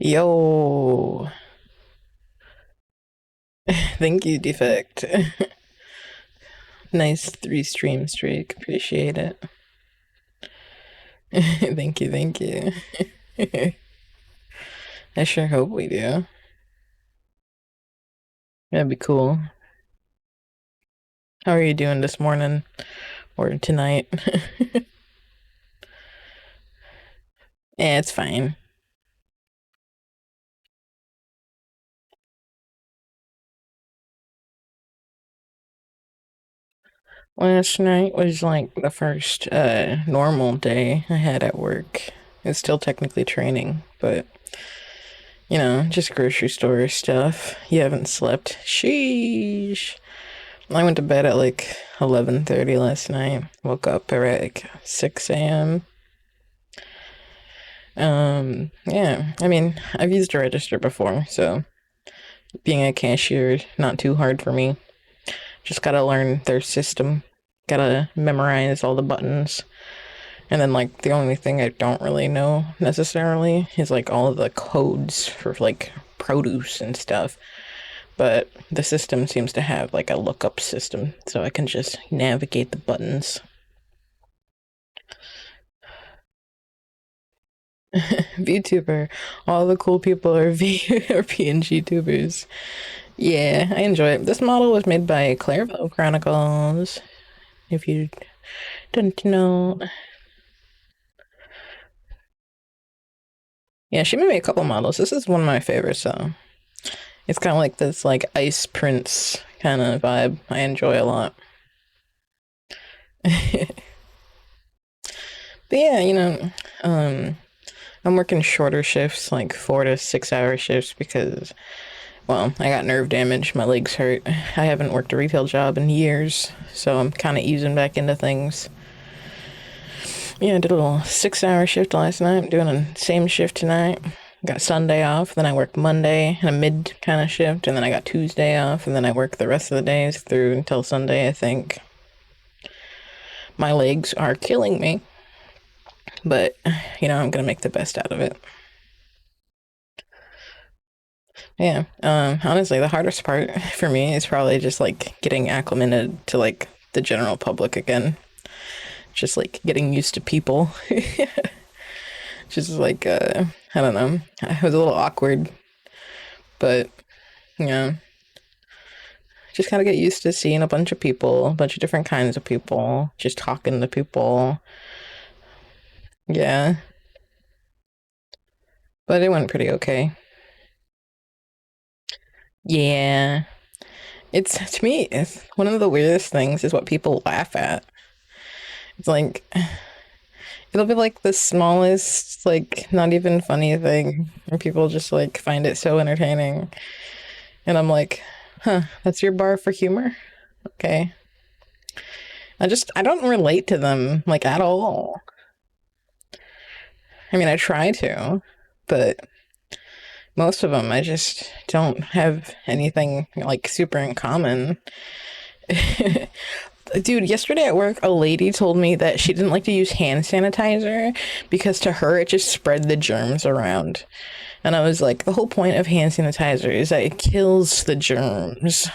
Yo, thank you, Defect. Nice 3 stream streak. Appreciate it. Thank you, thank you. I sure hope we do. That'd be cool. How are you doing this morning or tonight? Yeah, it's fine. Last night was like the first normal day I had at work. It's still technically training, but just grocery store stuff. You haven't slept. Sheesh. I went to bed at like 11:30 last night. Woke up at like 6 a.m. Yeah, I mean, I've used a register before, so being a cashier, not too hard for me. Just gotta learn their system. Gotta memorize all the buttons. And then, like, the only thing I don't really know necessarily is, like, all of the codes for, like, produce and stuff. But the system seems to have, like, a lookup system, so I can just navigate the buttons. VTuber. All the cool people are PNG tubers. Yeah, I enjoy it. This model was made by Clairville Chronicles. If you didn't know. Yeah, she made me a couple models. This is one of my favorites, though. It's kind of like this, like, Ice Prince kind of vibe. I enjoy a lot. But yeah, I'm working shorter shifts, like 4 to 6 hour shifts, because, well, I got nerve damage. My legs hurt. I haven't worked a retail job in years, so I'm kind of easing back into things. Yeah, I did a little 6 hour shift last night. I'm doing a same shift tonight. Got Sunday off, then I work Monday in a mid kind of shift, and then I got Tuesday off, and then I work the rest of the days through until Sunday, I think. My legs are killing me, but I'm gonna make the best out of it. Yeah. Honestly, the hardest part for me is probably just like getting acclimated to like the general public again. Just like getting used to people. Just like I don't know. It was a little awkward, but yeah. Just kind of get used to seeing a bunch of people, a bunch of different kinds of people, just talking to people. Yeah. But it went pretty okay. Yeah. It's to me, it's one of the weirdest things is what people laugh at. It's like it'll be like the smallest, like not even funny thing, and people just like find it so entertaining. And I'm like, huh, that's your bar for humor? Okay. I don't relate to them like at all. I mean, I try to, but most of them I just don't have anything like super in common. Dude, yesterday at work, a lady told me that she didn't like to use hand sanitizer because to her it just spread the germs around. And I was like, the whole point of hand sanitizer is that it kills the germs.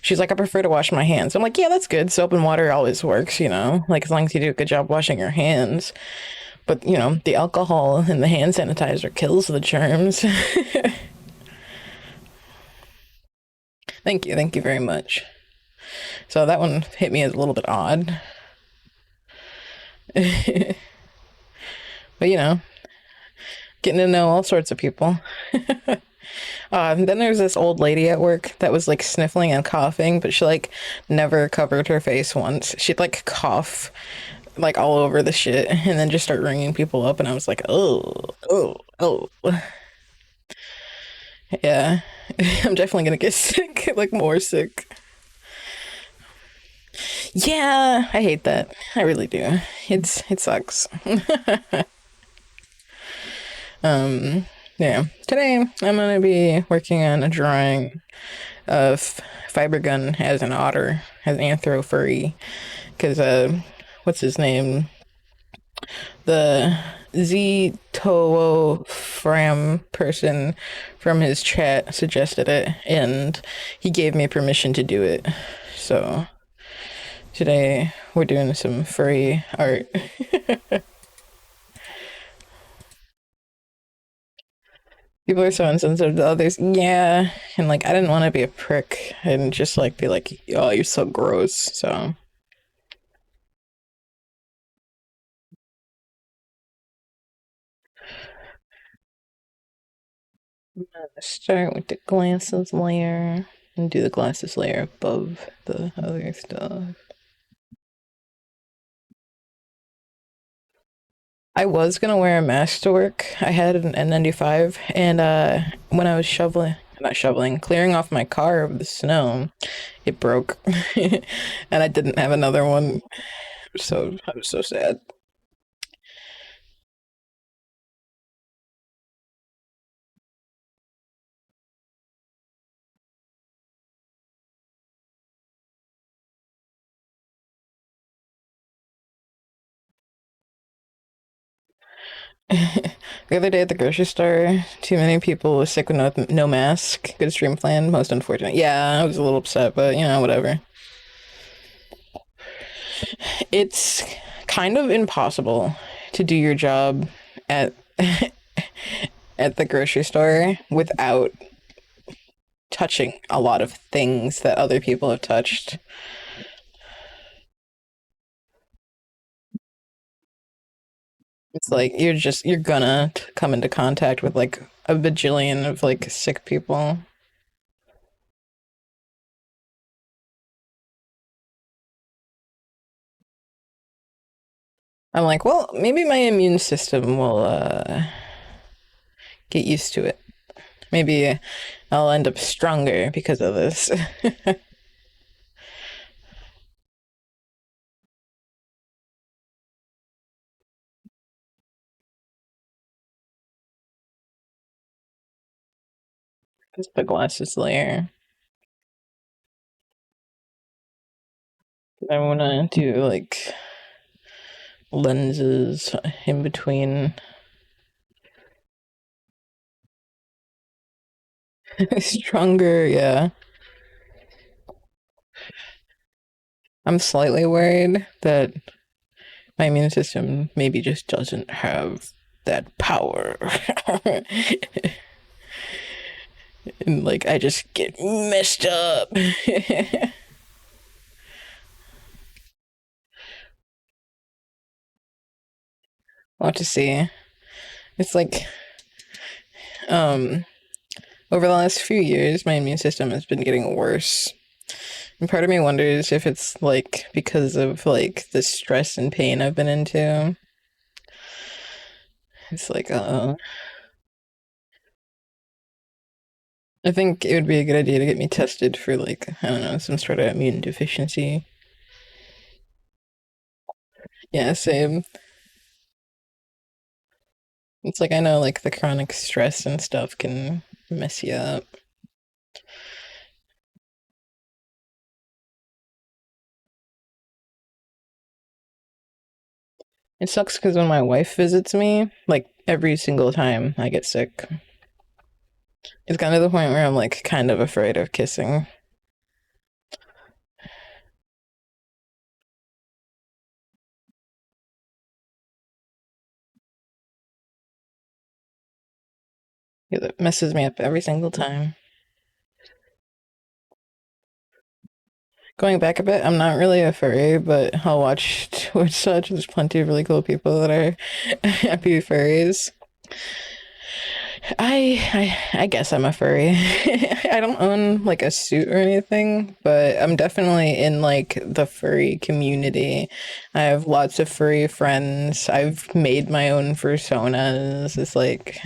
She's like, I prefer to wash my hands. I'm like, yeah, that's good. Soap and water always works, like as long as you do a good job washing your hands. But, the alcohol in the hand sanitizer kills the germs. Thank you. Thank you very much. So that one hit me as a little bit odd. But, getting to know all sorts of people. Then there's this old lady at work that was like sniffling and coughing, but she like never covered her face once. She'd like cough like all over the shit and then just start ringing people up, and I was like, oh, oh, oh. Yeah. I'm definitely gonna get sick, like more sick. Yeah, I hate that. I really do. It sucks. Yeah. Today I'm gonna be working on a drawing of Fibergun as an otter, as Anthro Furry, because what's his name? The Z Toho Wolfram person from his chat suggested it, and he gave me permission to do it. So today we're doing some furry art. People are so insensitive to others. Yeah, and like I didn't want to be a prick and just like be like, "Oh, you're so gross." So start with the glasses layer and do the glasses layer above the other stuff. I was gonna wear a mask to work. I had an N95, and when I was not shoveling, clearing off my car of the snow, it broke, and I didn't have another one. So I was so sad. The other day at the grocery store, too many people were sick with no mask. Good stream plan, most unfortunate. Yeah, I was a little upset, but whatever. It's kind of impossible to do your job at at the grocery store without touching a lot of things that other people have touched. It's like you're gonna come into contact with like a bajillion of like sick people. I'm like, well, maybe my immune system will get used to it. Maybe I'll end up stronger because of this. Just the glasses layer. I want to do like lenses in between. Stronger, yeah. I'm slightly worried that my immune system maybe just doesn't have that power. And like I just get messed up. I'll have to see. It's like um over the last few years my immune system has been getting worse. And part of me wonders if it's like because of like the stress and pain I've been into. It's like I think it would be a good idea to get me tested for like, I don't know, some sort of immune deficiency. Yeah, same. It's like I know like the chronic stress and stuff can mess you up. It sucks because when my wife visits me, like every single time I get sick, it's kind of the point where I'm like kind of afraid of kissing. It messes me up every single time. Going back a bit, I'm not really a furry, but I'll watch Twitch such. There's plenty of really cool people that are happy furries. I guess I'm a furry. I don't own like a suit or anything, but I'm definitely in like the furry community. I have lots of furry friends. I've made my own personas. It's like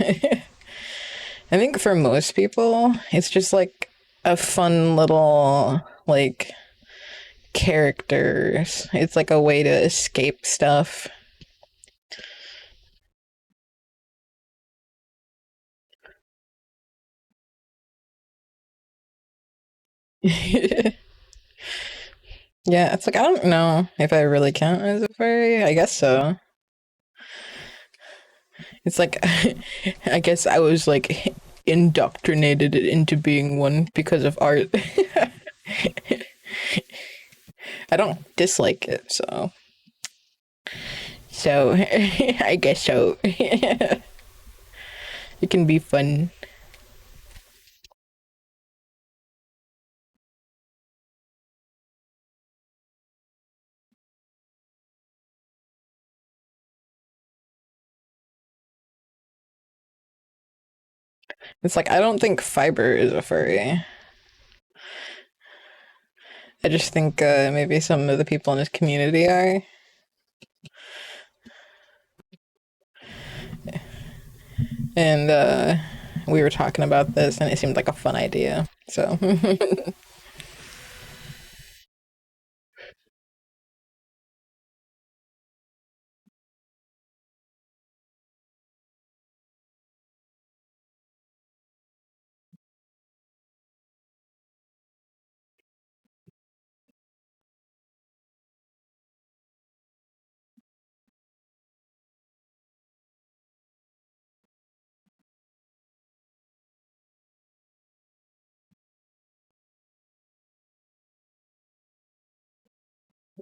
I think for most people, it's just like a fun little like characters. It's like a way to escape stuff. Yeah, it's like I don't know if I really count as a furry. I guess so. It's like I guess I was like indoctrinated into being one because of art. I don't dislike it, so I guess so. It can be fun. It's like I don't think fiber is a furry. I just think maybe some of the people in his community are. And we were talking about this, and it seemed like a fun idea. So,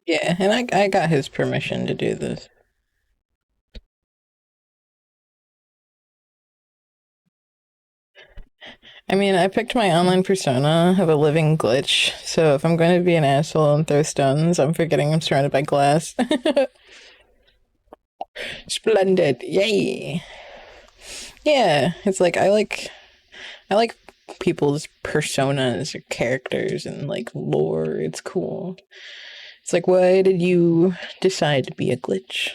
yeah, and I got his permission to do this. I mean, I picked my online persona of a living glitch, so if I'm going to be an asshole and throw stones, I'm forgetting I'm surrounded by glass. Splendid. Yay. Yeah, it's like I like people's personas or characters and like lore. It's cool. It's like, why did you decide to be a glitch?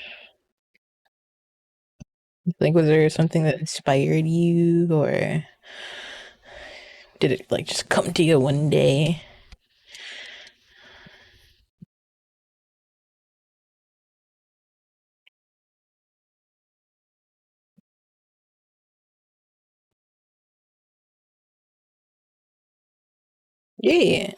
Like, was there something that inspired you, or did it like just come to you one day? Yeah.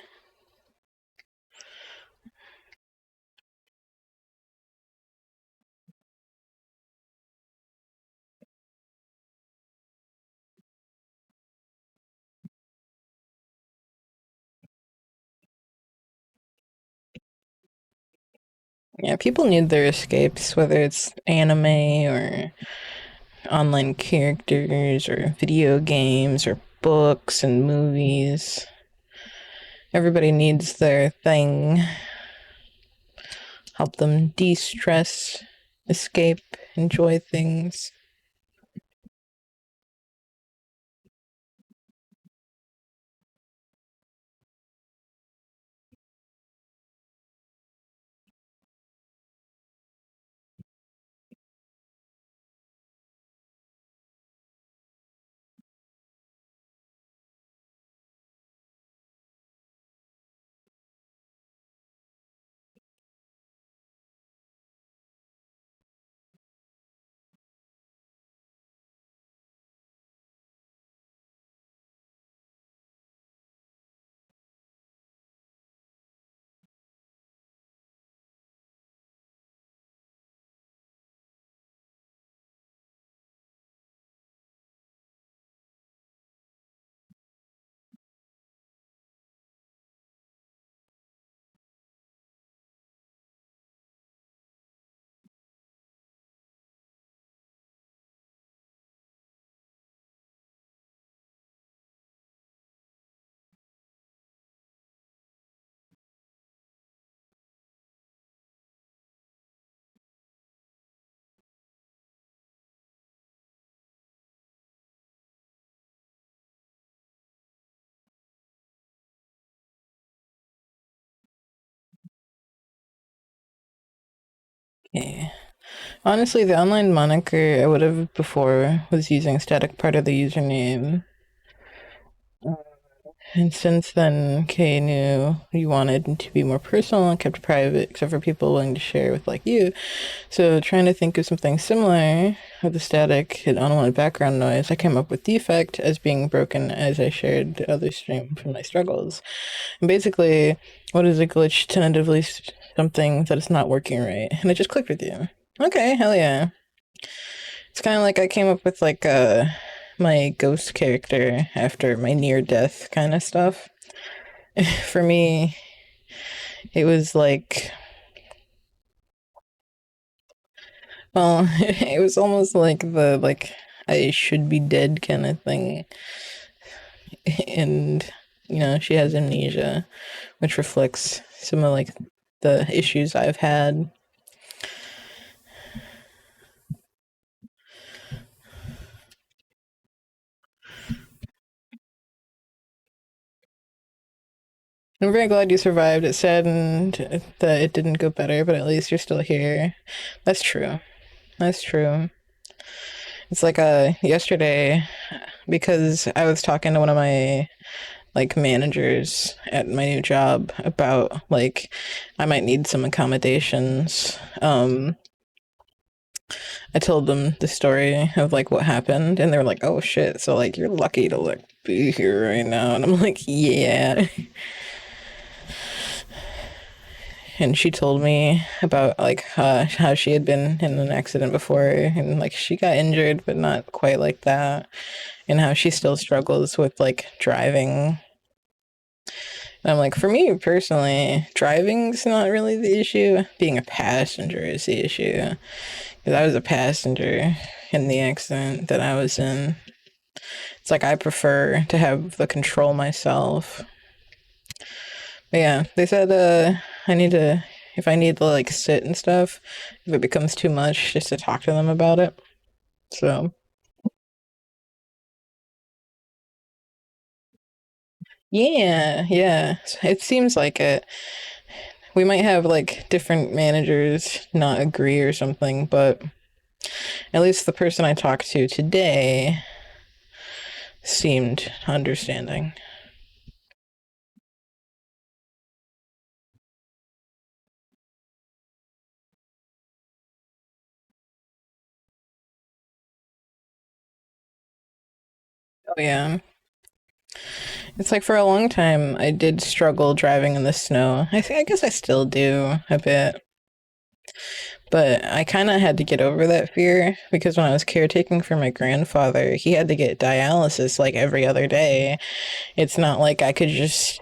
Yeah, people need their escapes, whether it's anime or online characters or video games or books and movies. Everybody needs their thing. Help them de stress, escape, enjoy things. Yeah. Honestly, the online moniker I would have before was using static part of the username. And since then, Kay knew you wanted to be more personal and kept it private, except for people willing to share with like you. So trying to think of something similar with the static and unwanted background noise, I came up with defect as being broken as I shared the other stream from my struggles. And basically, what is a glitch? Tentatively something that is not working right. And it just clicked with you. Okay, hell yeah. It's kind of like I came up with like my ghost character after my near death kind of stuff. For me, it was like, well, it was almost like the like I should be dead kind of thing. And she has amnesia, which reflects some of like the issues I've had. I'm very glad you survived. It's saddened that it didn't go better, but at least you're still here. That's true. That's true. It's like yesterday, because I was talking to one of my like managers at my new job about like I might need some accommodations. I told them the story of like what happened, and they were like, "Oh shit!" So like you're lucky to like be here right now, and I'm like, "Yeah." And she told me about like how she had been in an accident before, and like she got injured, but not quite like that, and how she still struggles with like driving. And I'm like, for me personally, driving's not really the issue. Being a passenger is the issue. Because I was a passenger in the accident that I was in. It's like I prefer to have the control myself. But yeah, they said I need to if I need to like sit and stuff, if it becomes too much, just to talk to them about it. So yeah, yeah. It seems like it. We might have like different managers not agree or something, but at least the person I talked to today seemed understanding. Oh yeah. It's like for a long time I did struggle driving in the snow. I guess I still do a bit. But I kind of had to get over that fear because when I was caretaking for my grandfather, he had to get dialysis like every other day. It's not like I could just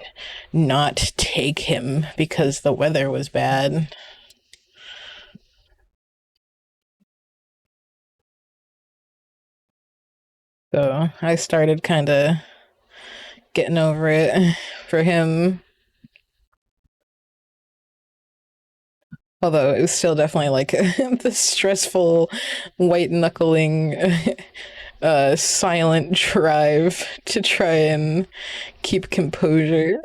not take him because the weather was bad. So I started kind of getting over it for him. Although it was still definitely like the stressful white knuckling silent drive to try and keep composure.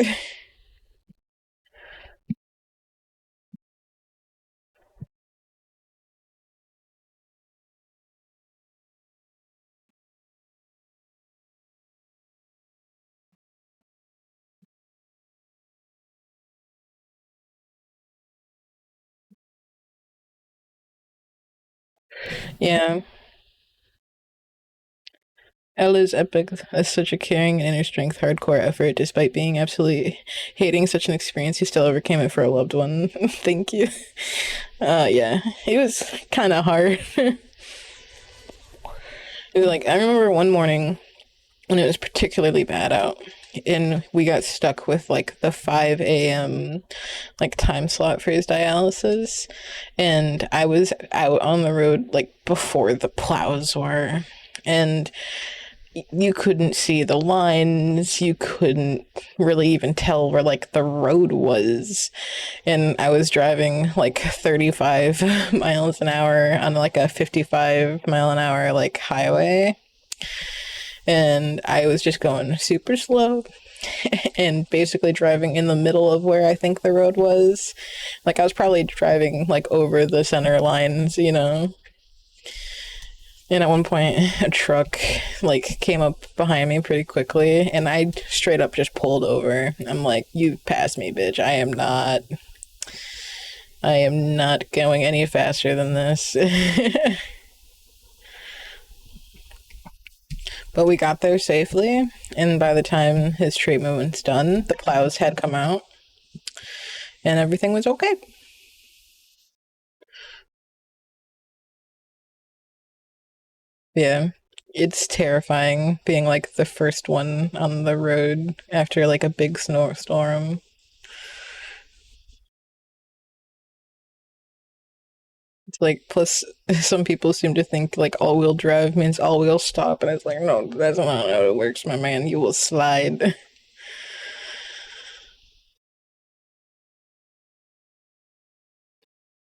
Yeah, Ella's epic as such a caring inner strength hardcore effort despite being absolutely hating such an experience. You still overcame it for a loved one. Thank you. Yeah, it was kind of hard. It was like I remember one morning when it was particularly bad out, and we got stuck with like the 5 a.m. like time slot for his dialysis, and I was out on the road like before the plows were, and you couldn't see the lines, you couldn't really even tell where like the road was, and I was driving like 35 miles an hour on like a 55-mile-an-hour like highway, and I was just going super slow and basically driving in the middle of where I think the road was. Like I was probably driving like over the center lines. And at one point, a truck like came up behind me pretty quickly, and I straight up just pulled over. I'm like, "You passed me, bitch. I am not going any faster than this." But we got there safely, and by the time his treatment was done, the plows had come out, and everything was okay. Yeah. It's terrifying being like the first one on the road after like a big snowstorm. It's like, plus some people seem to think like all wheel drive means all wheel stop, and it's like, no, that's not how it works, my man. You will slide.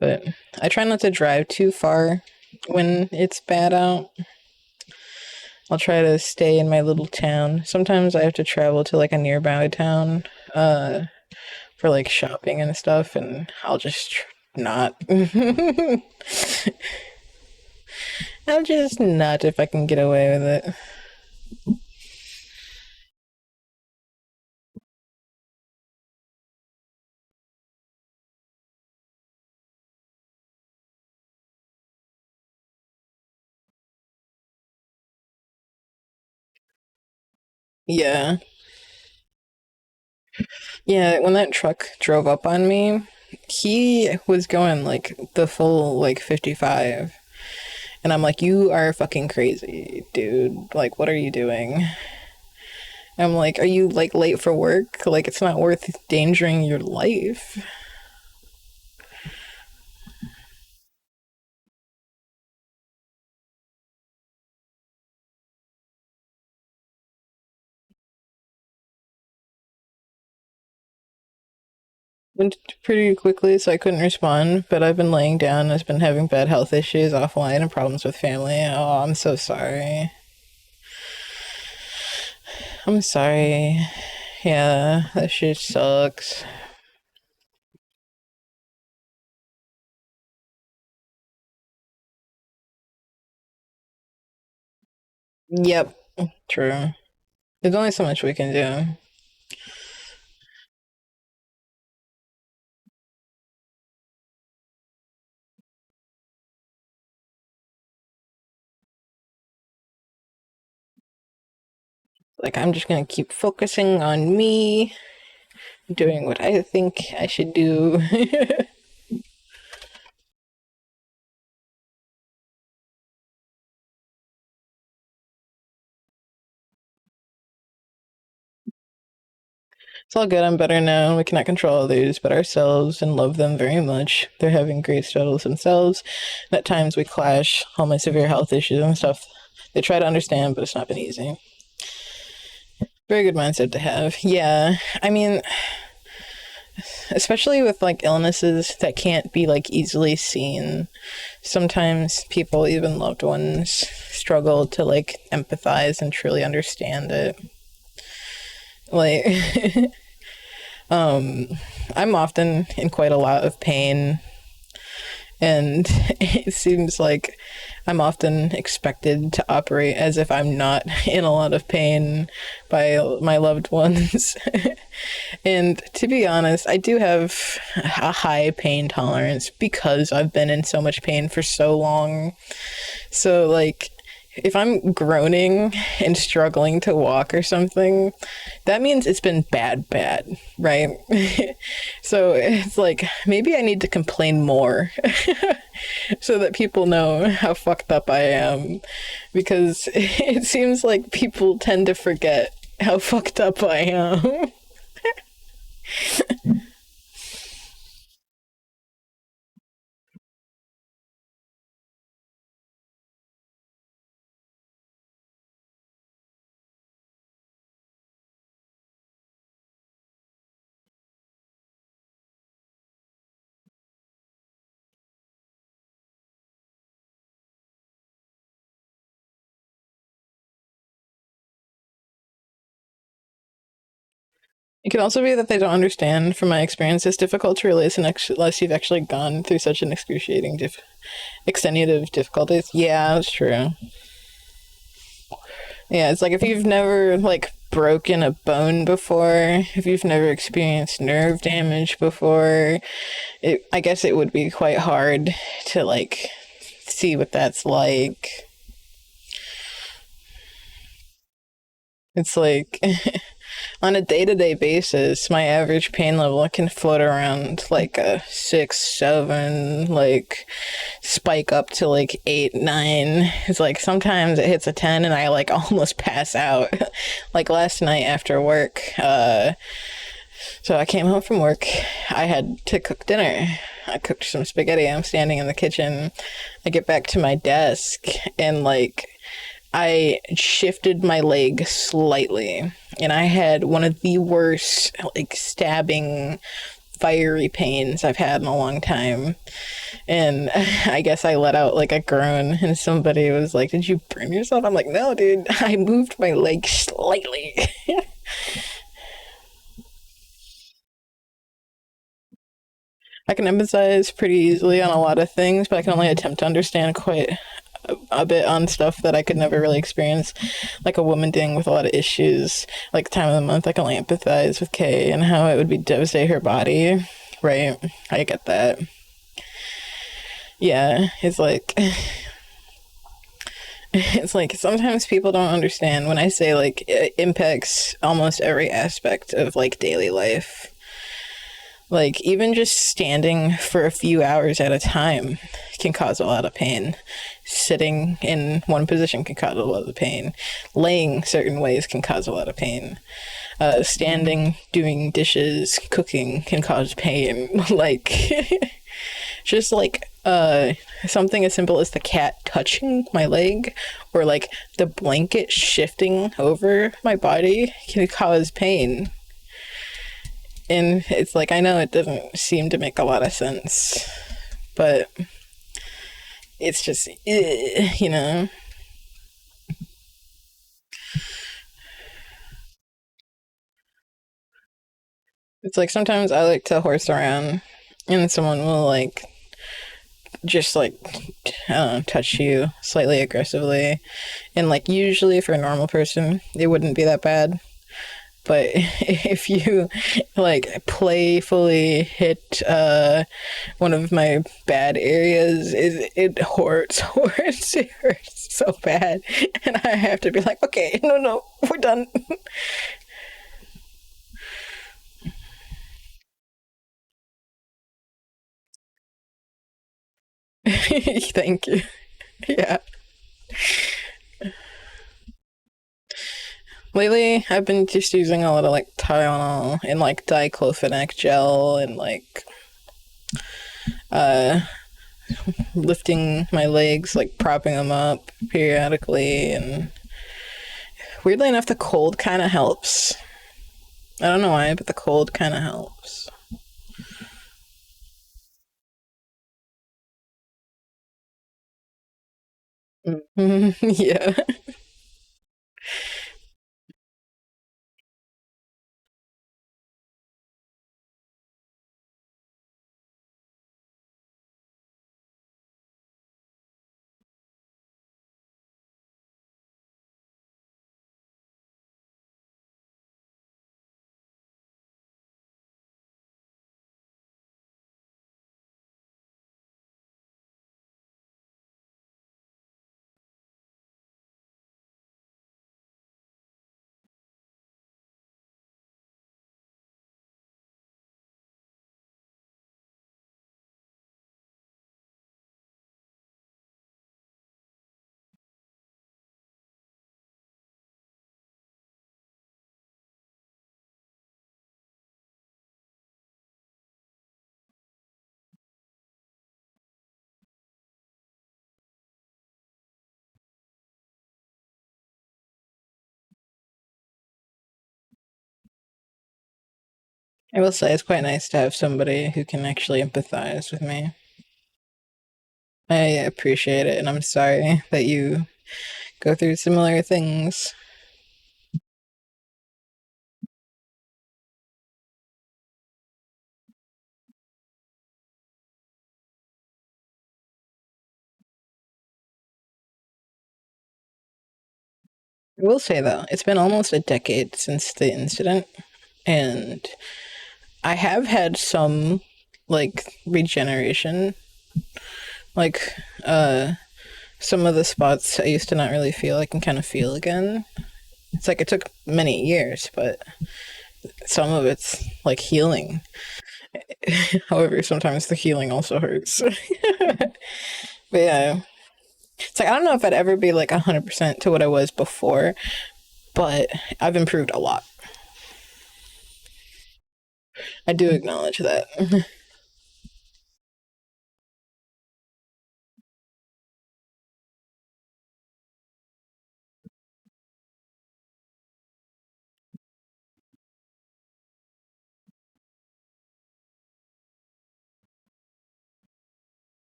But I try not to drive too far when it's bad out. I'll try to stay in my little town. Sometimes I have to travel to like a nearby town for like shopping and stuff, and I'll just not. I'll just not if I can get away with it. Yeah. Yeah, when that truck drove up on me, he was going like the full like 55. And I'm like, you are fucking crazy, dude. Like, what are you doing? I'm like, are you like late for work? Like, it's not worth endangering your life. Went pretty quickly, so I couldn't respond. But I've been laying down. I've been having bad health issues offline and problems with family. Oh, I'm so sorry. I'm sorry. Yeah, that shit sucks. Yep, true. There's only so much we can do. Like, I'm just gonna keep focusing on me, doing what I think I should do. It's all good. I'm better now. We cannot control others but ourselves and love them very much. They're having great struggles themselves. And at times we clash, all my severe health issues and stuff. They try to understand, but it's not been easy. Very good mindset to have. Yeah. I mean, especially with like illnesses that can't be like easily seen. Sometimes people, even loved ones, struggle to like empathize and truly understand it. Like, I'm often in quite a lot of pain, and it seems like I'm often expected to operate as if I'm not in a lot of pain by my loved ones. And to be honest, I do have a high pain tolerance because I've been in so much pain for so long. So, like, if I'm groaning and struggling to walk or something, that means it's been bad, bad, right? So it's like maybe I need to complain more so that people know how fucked up I am, because it seems like people tend to forget how fucked up I am. It can also be that they don't understand. From my experience, it's difficult to release unless you've actually gone through such an excruciating, extenuative difficulties. Yeah, that's true. Yeah, it's like if you've never like broken a bone before, if you've never experienced nerve damage before, I guess it would be quite hard to like see what that's like. It's like On a day-to-day basis, my average pain level can float around like a 6, 7, like spike up to like 8, 9. It's like sometimes it hits a 10 and I like almost pass out. Like last night after work, so I came home from work. I had to cook dinner. I cooked some spaghetti. I'm standing in the kitchen. I get back to my desk and like I shifted my leg slightly and I had one of the worst like stabbing fiery pains I've had in a long time. And I guess I let out like a groan and somebody was like, "Did you burn yourself?" I'm like, "No, dude. I moved my leg slightly." I can empathize pretty easily on a lot of things, but I can only attempt to understand quite a bit on stuff that I could never really experience. Like a woman dealing with a lot of issues, like time of the month, I can only empathize with Kay and how it would be devastate her body. Right. I get that. Yeah. It's like sometimes people don't understand when I say like it impacts almost every aspect of like daily life. Like, even just standing for a few hours at a time can cause a lot of pain. Sitting in one position can cause a lot of pain. Laying certain ways can cause a lot of pain. Standing, doing dishes, cooking can cause pain. Like, just like something as simple as the cat touching my leg or like the blanket shifting over my body can cause pain. And it's like, I know it doesn't seem to make a lot of sense, but it's just, you know? It's like sometimes I like to horse around and someone will like just like, I don't know, touch you slightly aggressively. And like, usually for a normal person, it wouldn't be that bad. But if you like playfully hit one of my bad areas, it hurts, it hurts so bad, and I have to be like, okay, no, no, we're done. Thank you. Yeah. Lately, I've been just using a lot of like Tylenol and like diclofenac gel and like uh lifting my legs, like propping them up periodically, and weirdly enough, the cold kind of helps. I don't know why, but the cold kind of helps. Yeah. I will say it's quite nice to have somebody who can actually empathize with me. I appreciate it, and I'm sorry that you go through similar things. I will say though, it's been almost a decade since the incident, and I have had some like regeneration. Like, some of the spots I used to not really feel I can kind of feel again. It's like it took many years, but some of it's like healing. However, sometimes the healing also hurts. But yeah, it's like I don't know if I'd ever be like 100% to what I was before, but I've improved a lot. I do acknowledge that.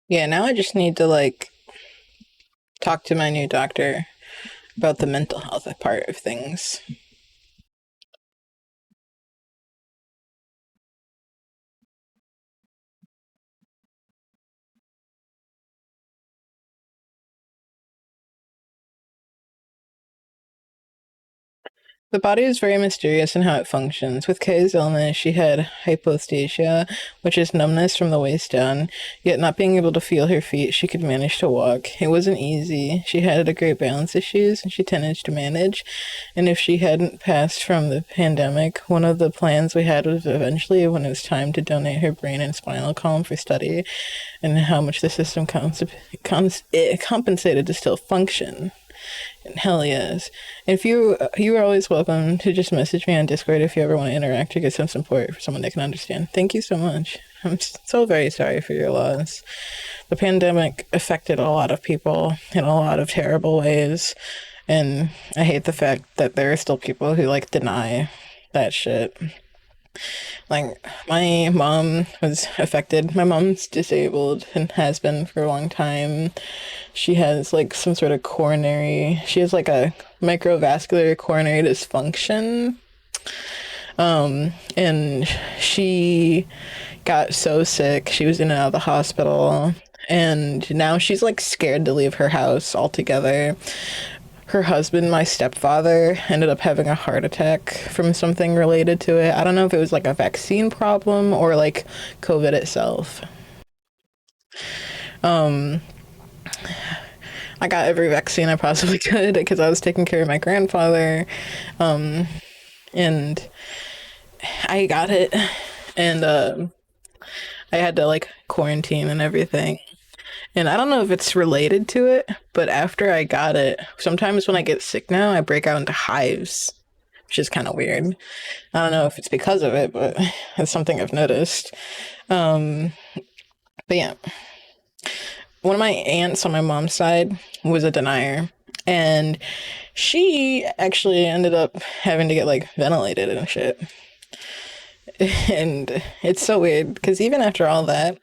Yeah, now I just need to like talk to my new doctor about the mental health part of things. The body is very mysterious in how it functions. With Kay's illness, she had hypostasia, which is numbness from the waist down, yet not being able to feel her feet, she could manage to walk. It wasn't easy. She had a great balance issues, and she tended to manage. And if she hadn't passed from the pandemic, one of the plans we had was eventually, when it was time to donate her brain and spinal column for study, and how much the system compensated to still function. Hell yes. If you are always welcome to just message me on Discord if you ever want to interact or get some support for someone that can understand. Thank you so much. I'm so very sorry for your loss. The pandemic affected a lot of people in a lot of terrible ways, and I hate the fact that there are still people who like deny that shit. Like, my mom was affected. My mom's disabled and has been for a long time. She has like some sort of coronary, she has like a microvascular coronary dysfunction. And she got so sick. She was in and out of the hospital. And now she's like scared to leave her house altogether. Her husband, my stepfather, ended up having a heart attack from something related to it. I don't know if it was like a vaccine problem or like COVID itself. Um, I got every vaccine I possibly could because I was taking care of my grandfather. And I got it. And I had to like quarantine and everything. And I don't know if it's related to it, but after I got it, sometimes when I get sick now, I break out into hives, which is kind of weird. I don't know if it's because of it, but it's something I've noticed. Um, but yeah, one of my aunts on my mom's side was a denier. And she actually ended up having to get like ventilated and shit. And it's so weird because even after all that,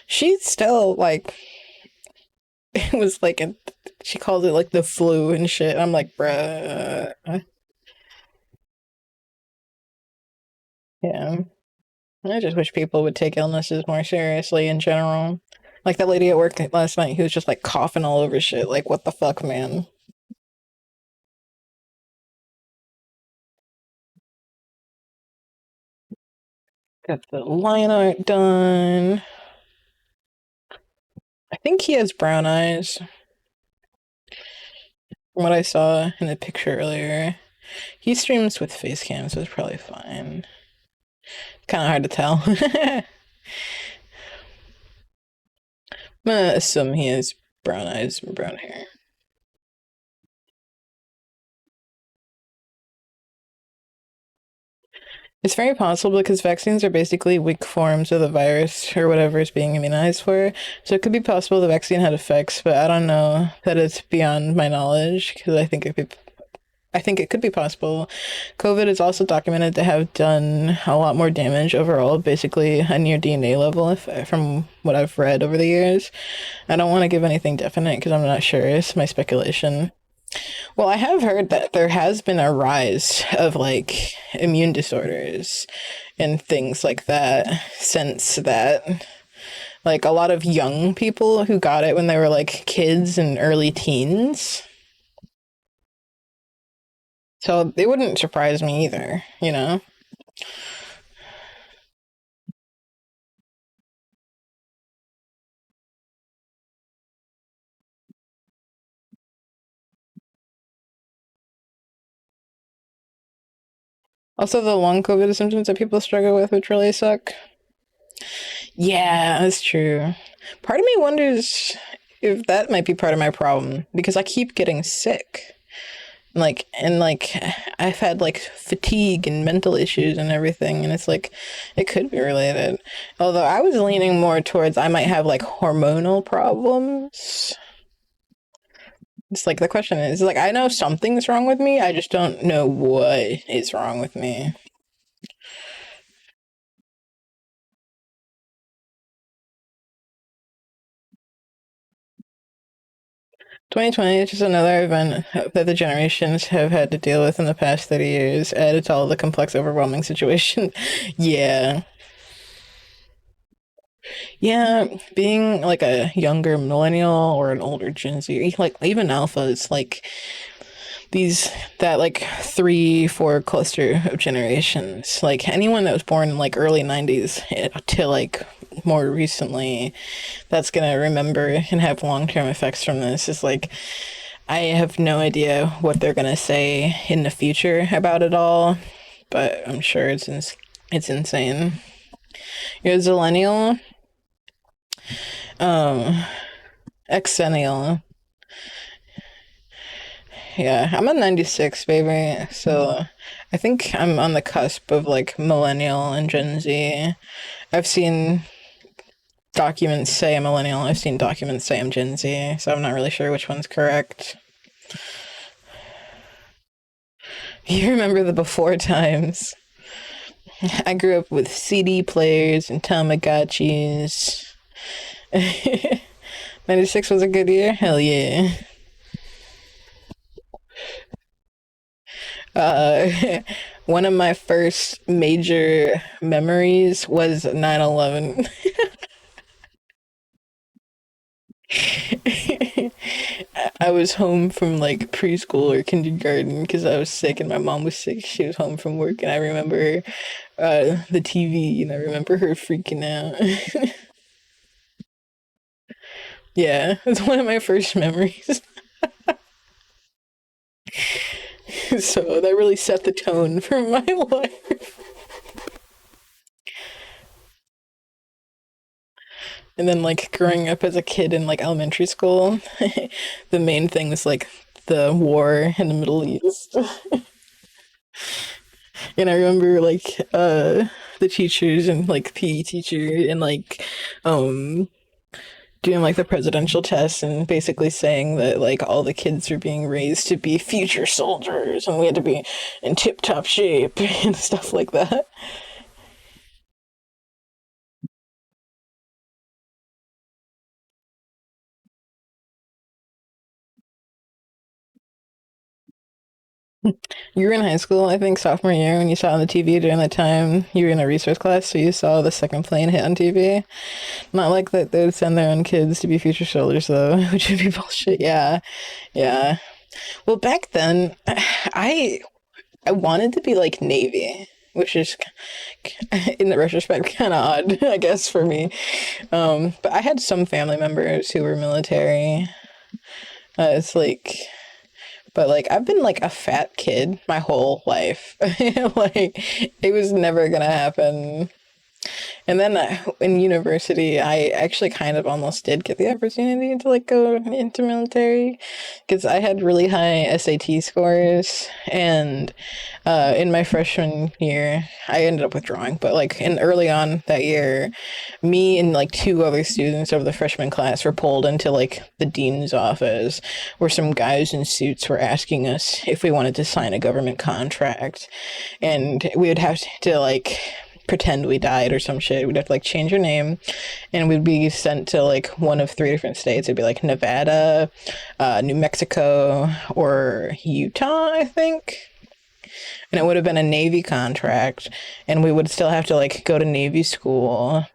she's still like, it was like she called it like the flu and shit. I'm like, bruh. Yeah. I just wish people would take illnesses more seriously in general. Like that lady at work last night who was just like coughing all over shit. Like, what the fuck, man? Got the line art done. I think he has brown eyes from what I saw in the picture earlier. He streams with face cam, so it's probably fine. Kind of hard to tell. I'm gonna assume he has brown eyes and brown hair. It's very possible because vaccines are basically weak forms of the virus or whatever is being immunized for. So it could be possible the vaccine had effects, but I don't know that it's beyond my knowledge because I think it could be possible. COVID is also documented to have done a lot more damage overall, basically a near DNA level, from what I've read over the years. I don't want to give anything definite because I'm not sure. It's my speculation. Well, I have heard that there has been a rise of like immune disorders and things like that since that. Like a lot of young people who got it when they were like kids and early teens. So it wouldn't surprise me either, you know? Also, the long COVID symptoms that people struggle with, which really suck. Yeah, that's true. Part of me wonders if that might be part of my problem because I keep getting sick. Like I've had like fatigue and mental issues and everything, and it's like it could be related. Although I was leaning more towards I might have like hormonal problems. It's like the question is like I know something's wrong with me, I just don't know what is wrong with me. 2020 is just another event that the generations have had to deal with in the past 30 years, added to all the complex, overwhelming situation. Yeah. Yeah, being like a younger millennial or an older Gen Z, like even Alpha, it's like these that like 3, 4 cluster of generations. Like anyone that was born in like early 90s to like more recently, that's gonna remember and have long-term effects from this. Is like I have no idea what they're gonna say in the future about it all, but I'm sure it's insane. You're a zillennial, um, exennial. Yeah, I'm a 96 baby, so I think I'm on the cusp of like millennial and Gen Z. I've seen documents say I'm millennial, I've seen documents say I'm Gen Z, so I'm not really sure which one's correct. You remember the before times. I grew up with CD players and Tamagotchis. 96 was a good year? Hell yeah. Uh, one of my first major memories was 9/11. I was home from like preschool or kindergarten because I was sick and my mom was sick. She was home from work, and I remember the TV, and I remember her freaking out. Yeah, it's one of my first memories. So that really set the tone for my life. And then like growing up as a kid in like elementary school, the main thing was like the war in the Middle East. And I remember like the teachers and like PE teacher and like um doing like the presidential test and basically saying that like all the kids were being raised to be future soldiers and we had to be in tip top shape and stuff like that. You were in high school, I think sophomore year, when you saw on the TV during that time. You were in a research class, so you saw the second plane hit on TV. Not like that they would send their own kids to be future soldiers, though, which would be bullshit. Yeah, yeah. Well, back then, I I wanted to be like Navy, which is in the retrospect kind of odd, I guess, for me. But I had some family members who were military. It's like, but like I've been like a fat kid my whole life. Like it was never gonna happen. And then in university, I actually kind of almost did get the opportunity to like go into military because I had really high SAT scores. And in my freshman year, I ended up withdrawing. But like in early on that year, me and like two other students of the freshman class were pulled into like the dean's office, where some guys in suits were asking us if we wanted to sign a government contract, and we would have to like pretend we died or some shit. We'd have to like change your name, and we'd be sent to like one of three different states. It'd be like Nevada, New Mexico, or Utah, I think. And it would have been a Navy contract, and we would still have to like go to Navy school.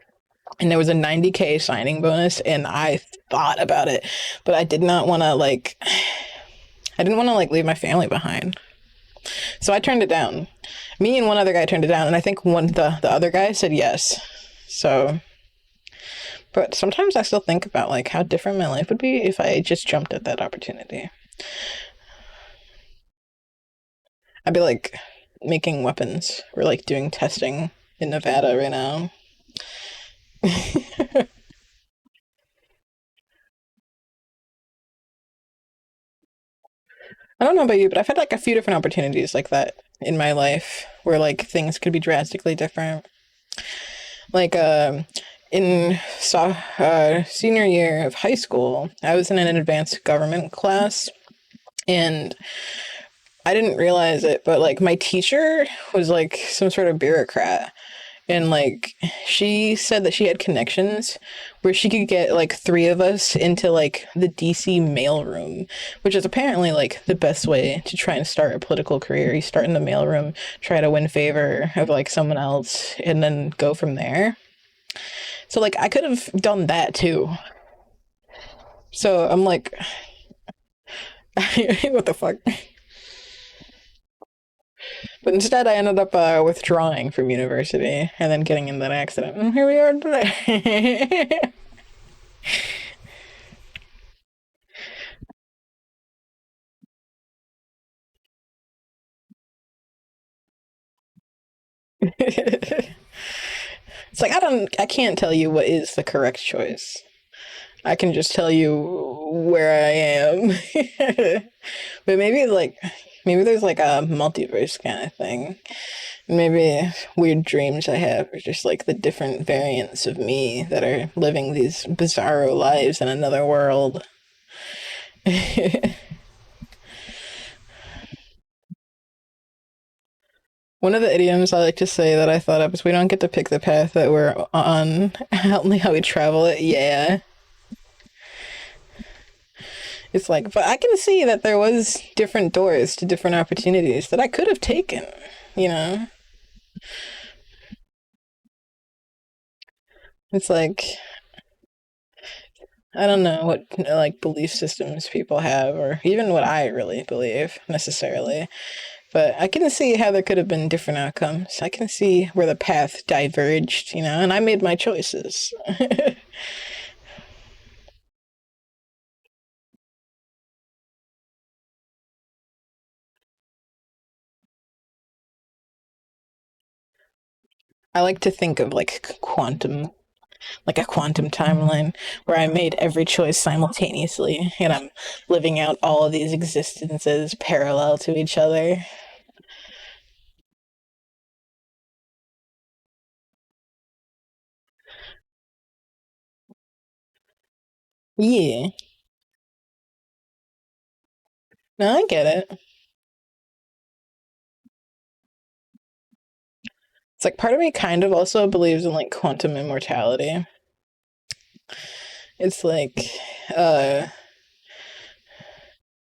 And there was a 90K signing bonus, and I thought about it, but I did not want to like. I didn't want to like leave my family behind. So I turned it down. Me and one other guy turned it down, and I think the other guy said yes. So, but sometimes I still think about like how different my life would be if I just jumped at that opportunity. I'd be like making weapons or like doing testing in Nevada right now. I don't know about you, but I've had like a few different opportunities like that in my life where like things could be drastically different. Like in senior year of high school, I was in an advanced government class, and I didn't realize it, but like my teacher was like some sort of bureaucrat. And like she said that she had connections where she could get like three of us into like the DC mailroom, which is apparently like the best way to try and start a political career. You start in the mailroom, try to win favor of like someone else, and then go from there. So like I could have done that too. So I'm like, what the fuck? But instead, I ended up withdrawing from university and then getting in that accident. And here we are today. It's like I can't tell you what is the correct choice. I can just tell you where I am. But maybe there's like a multiverse kind of thing. Maybe weird dreams I have are just like the different variants of me that are living these bizarro lives in another world. One of the idioms I like to say that I thought of is we don't get to pick the path that we're on, only how we travel it. Yeah. It's like, but I can see that there was different doors to different opportunities that I could have taken, you know? It's like, I don't know what like belief systems people have, or even what I really believe necessarily. But I can see how there could have been different outcomes. I can see where the path diverged, and I made my choices. I like to think of like quantum, like a quantum timeline where I made every choice simultaneously and I'm living out all of these existences parallel to each other. Yeah. No, I get it. It's like part of me kind of also believes in like quantum immortality. It's uh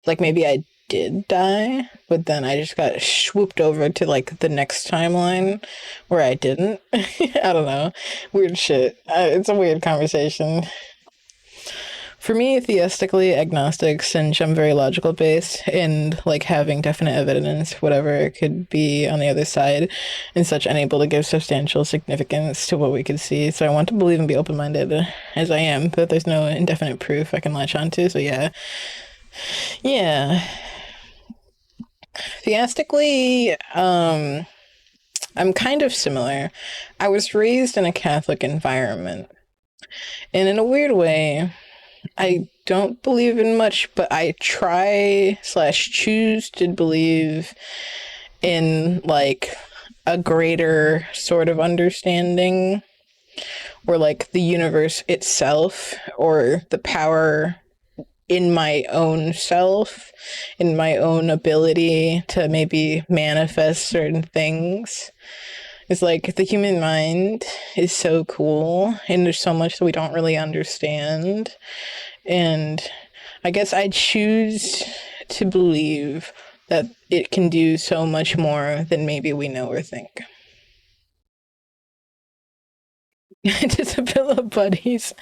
like maybe I did die, but then I just got swooped over to like the next timeline where I didn't. I don't know. Weird shit. It's a weird conversation. For me, theistically, agnostic, since I'm very logical based and like having definite evidence, whatever it could be on the other side, and such unable to give substantial significance to what we could see. So I want to believe and be open minded as I am, but there's no indefinite proof I can latch onto. So yeah. Yeah. Theistically, I'm kind of similar. I was raised in a Catholic environment, and in a weird way, I don't believe in much, but I try slash choose to believe in like a greater sort of understanding, or like the universe itself, or the power in my own self, in my own ability to maybe manifest certain things. It's like the human mind is so cool, and there's so much that we don't really understand. And I guess I choose to believe that it can do so much more than maybe we know or think. Just a bill of buddies.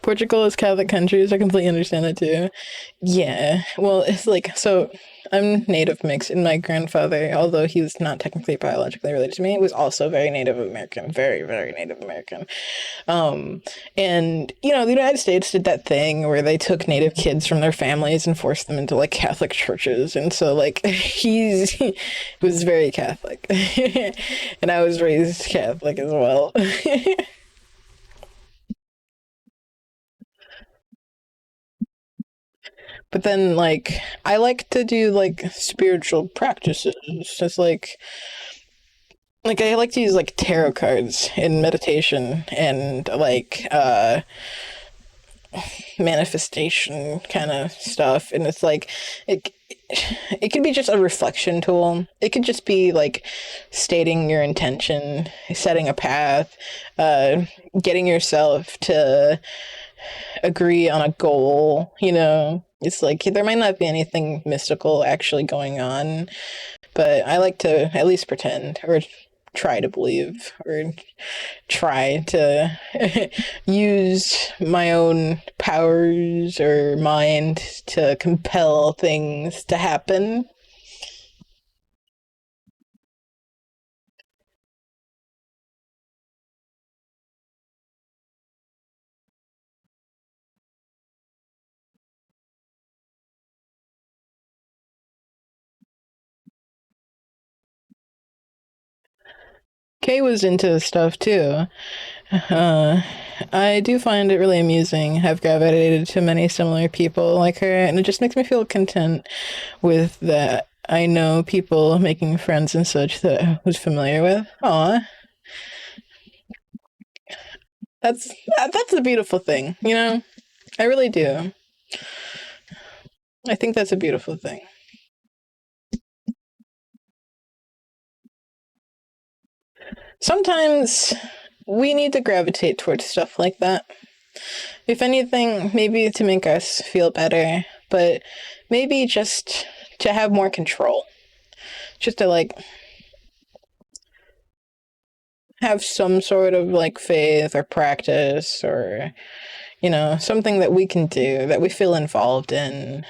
Portugal is Catholic countries. I completely understand that too. Yeah. Well, it's like, so I'm native mixed, and my grandfather, although he was not technically biologically related to me, was also very Native American, very, very Native American. Um, and the United States did that thing where they took Native kids from their families and forced them into like Catholic churches, and so like he was very Catholic, and I was raised Catholic as well. But then like I like to do like spiritual practices. Just like I like to use like tarot cards in meditation, and like manifestation kind of stuff, and it's like it it could be just a reflection tool. It could just be like stating your intention, setting a path, uh getting yourself to agree on a goal. It's like there might not be anything mystical actually going on, but I like to at least pretend, or try to believe, or try to use my own powers or mind to compel things to happen. Kay was into stuff too. Uh, I do find it really amusing. I've gravitated to many similar people like her, and it just makes me feel content with that. I know people making friends and such that I was familiar with. Aw, that's that's a beautiful thing. I really do. I think that's a beautiful thing. Sometimes we need to gravitate towards stuff like that. If anything, maybe to make us feel better, but maybe just to have more control. Just to like have some sort of like faith or practice, or something that we can do that we feel involved in.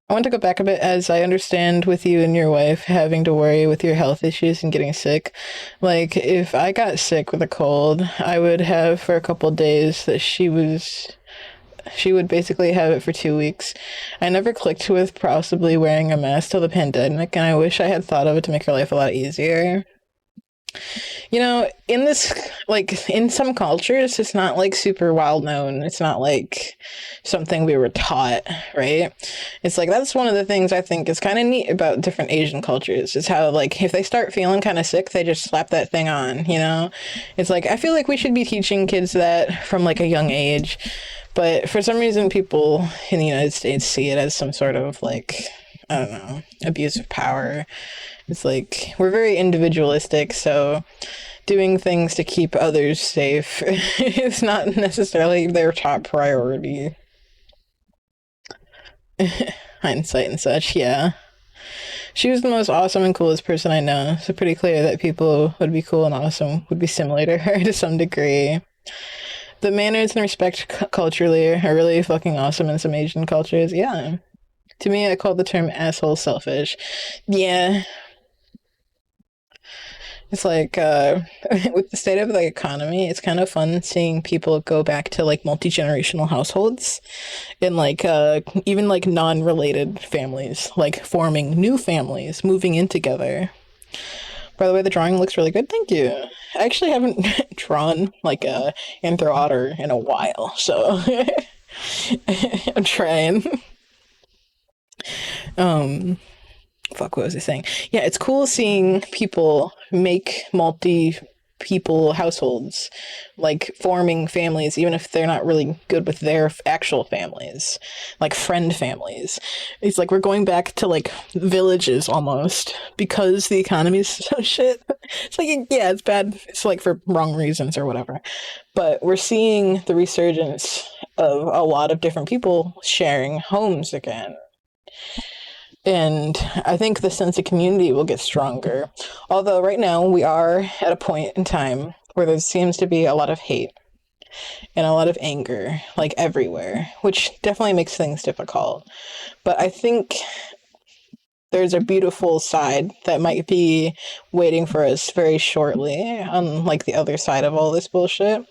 I want to go back a bit, as I understand with you and your wife having to worry with your health issues and getting sick. Like, if I got sick with a cold, I would have for a couple days that she would basically have it for 2 weeks. I never clicked with possibly wearing a mask till the pandemic, and I wish I had thought of it to make her life a lot easier. In this, like, in some cultures, it's not like super well known. It's not like something we were taught, right? It's like that's one of the things I think is kind of neat about different Asian cultures, is how, like, if they start feeling kind of sick, they just slap that thing on. It's like, I feel like we should be teaching kids that from like a young age, but for some reason, people in the United States see it as some sort of like, I don't know, abuse of power. It's like we're very individualistic, so doing things to keep others safe is not necessarily their top priority. Hindsight and such, yeah. She was the most awesome and coolest person I know, so pretty clear that people would be cool and awesome would be similar to her to some degree. The manners and respect culturally are really fucking awesome in some Asian cultures, yeah. To me, I call the term asshole selfish. Yeah, It's like with the state of the economy, it's kind of fun seeing people go back to like multi-generational households and like even like non-related families, like forming new families, moving in together. By the way, the drawing looks really good. Thank you. I actually haven't drawn like a anthro otter in a while, so I'm trying. Um, fuck, what was I saying? Yeah, it's cool seeing people make multi people households, like forming families, even if they're not really good with their actual families, like friend families. It's like we're going back to like villages almost because the economy is so shit. It's like, yeah, it's bad. It's like for wrong reasons or whatever. But we're seeing the resurgence of a lot of different people sharing homes again, and I think the sense of community will get stronger. Although right now we are at a point in time where there seems to be a lot of hate and a lot of anger, like everywhere, which definitely makes things difficult. But I think there's a beautiful side that might be waiting for us very shortly on like the other side of all this bullshit,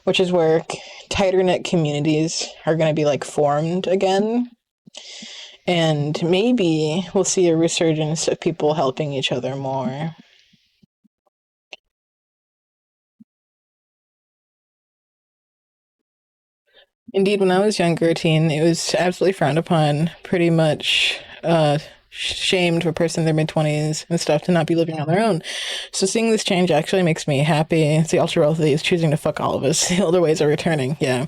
which is where tighter knit communities are going to be like formed again, and maybe we'll see a resurgence of people helping each other more. Indeed, when I was younger, teen, it was absolutely frowned upon, pretty much shamed for a person in their mid 20s and stuff to not be living on their own. So seeing this change actually makes me happy. It's the ultra wealthy is choosing to fuck all of us. The older ways are returning. Yeah.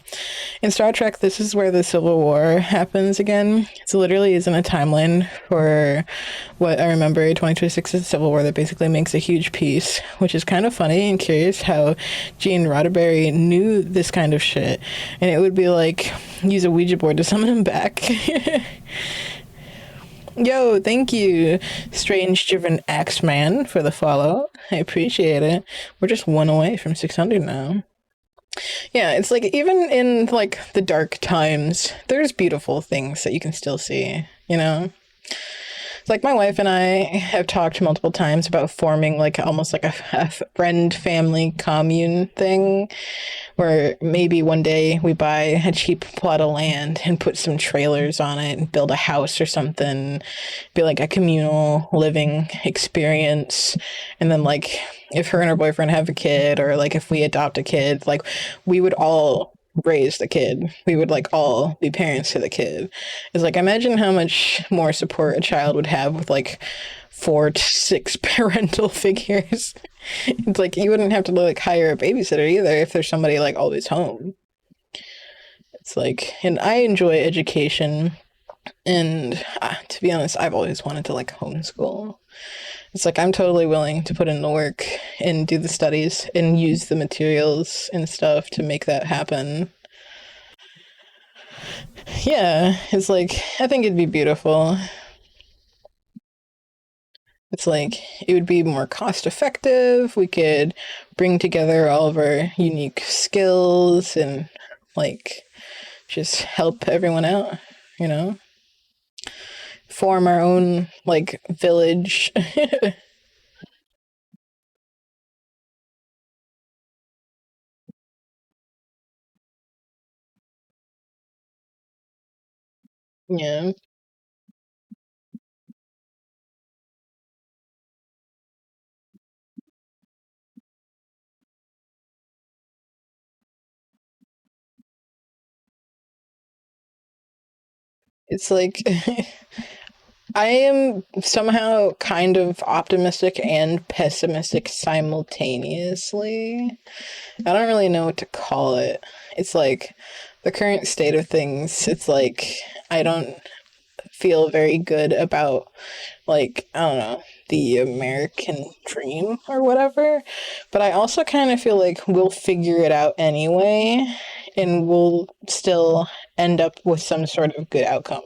In Star Trek, this is where the Civil War happens again. It literally isn't a timeline for what I remember 2026's Civil War that basically makes a huge piece, which is kind of funny and curious how Gene Roddenberry knew this kind of shit. And it would be like, use a Ouija board to summon him back. Yo, thank you, Strange Driven Axeman, for the follow. I appreciate it. We're just one away from 600 now. Yeah, it's like even in like the dark times, there's beautiful things that you can still see, you know? It's like my wife and I have talked multiple times about forming like almost like a friend family commune thing where maybe one day we buy a cheap plot of land and put some trailers on it and build a house or something, be like a communal living experience. And then like if her and her boyfriend have a kid, or like if we adopt a kid, like we would all raise the kid. We would like all be parents to the kid. It's like imagine how much more support a child would have with like 4 to 6 parental figures. It's like you wouldn't have to like hire a babysitter either if there's somebody like always home. It's like, and I enjoy education, and to be honest, I've always wanted to like homeschool. It's like I'm totally willing to put in the work and do the studies and use the materials and stuff to make that happen. Yeah, it's like I think it'd be beautiful. It's like it would be more cost effective. We could bring together all of our unique skills and like just help everyone out, you know? Form our own like village. Yeah. It's like I am somehow kind of optimistic and pessimistic simultaneously. I don't really know what to call it. It's like the current state of things. It's like I don't feel very good about like I don't know, the American dream or whatever. But I also kind of feel like we'll figure it out anyway and we'll still end up with some sort of good outcome.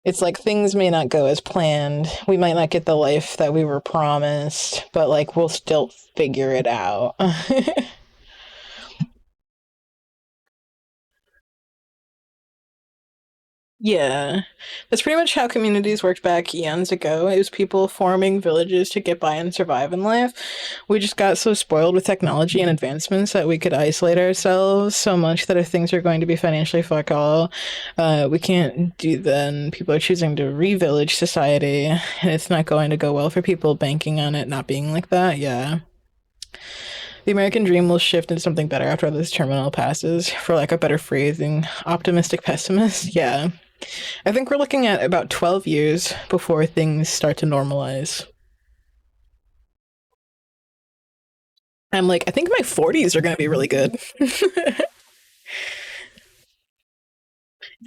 It's like things may not go as planned. We might not get the life that we were promised, but like we'll still figure it out. Yeah. That's pretty much how communities worked back eons ago. It was people forming villages to get by and survive in life. We just got so spoiled with technology and advancements that we could isolate ourselves so much that if things are going to be financially fuck all, we can't do then. People are choosing to re-village society, and it's not going to go well for people banking on it not being like that. Yeah. The American dream will shift into something better after this terminal passes, for like a better phrasing. Optimistic pessimist? Yeah. I think we're looking at about 12 years before things start to normalize. I'm like, I think my 40s are going to be really good.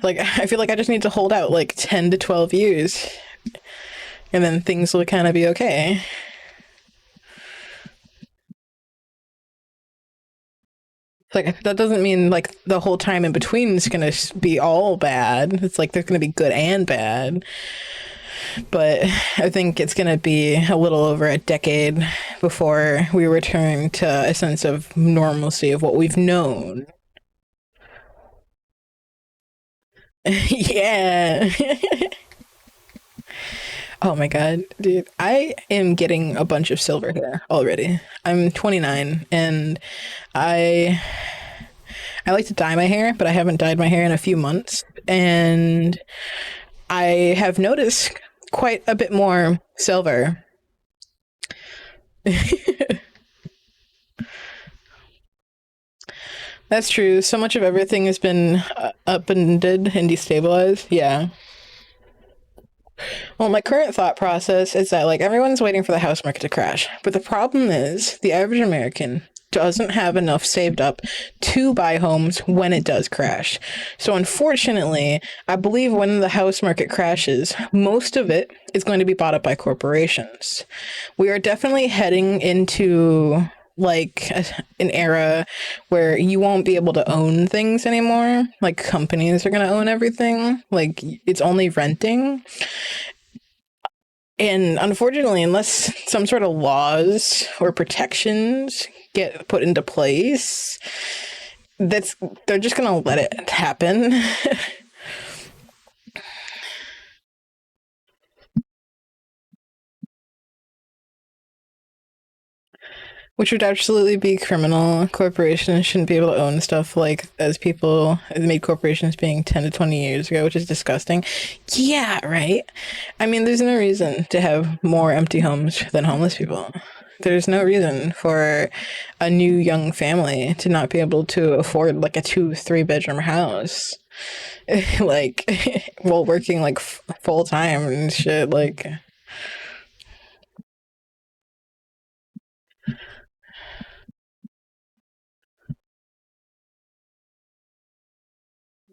Like, I feel like I just need to hold out like 10 to 12 years and then things will kind of be okay. Like, that doesn't mean like the whole time in between is going to be all bad. It's like there's going to be good and bad. But I think it's going to be a little over a decade before we return to a sense of normalcy of what we've known. Yeah. Oh my god, dude. I am getting a bunch of silver hair already. I'm 29 and I I like to dye my hair, but I haven't dyed my hair in a few months and I have noticed quite a bit more silver. That's true. So much of everything has been upended and destabilized. Yeah. Well, my current thought process is that like everyone's waiting for the house market to crash, but the problem is the average American doesn't have enough saved up to buy homes when it does crash. So unfortunately, I believe when the house market crashes, most of it is going to be bought up by corporations. We are definitely heading into like an era where you won't be able to own things anymore. Like companies are going to own everything. Like it's only renting. And unfortunately, unless some sort of laws or protections get put into place, that's they're just gonna let it happen. Which would absolutely be criminal. Corporations shouldn't be able to own stuff like as people made corporations being 10 to 20 years ago, which is disgusting. Yeah, right. I mean, there's no reason to have more empty homes than homeless people. There's no reason for a new young family to not be able to afford like a 2, 3 bedroom house. Like while working like full time and shit. Like,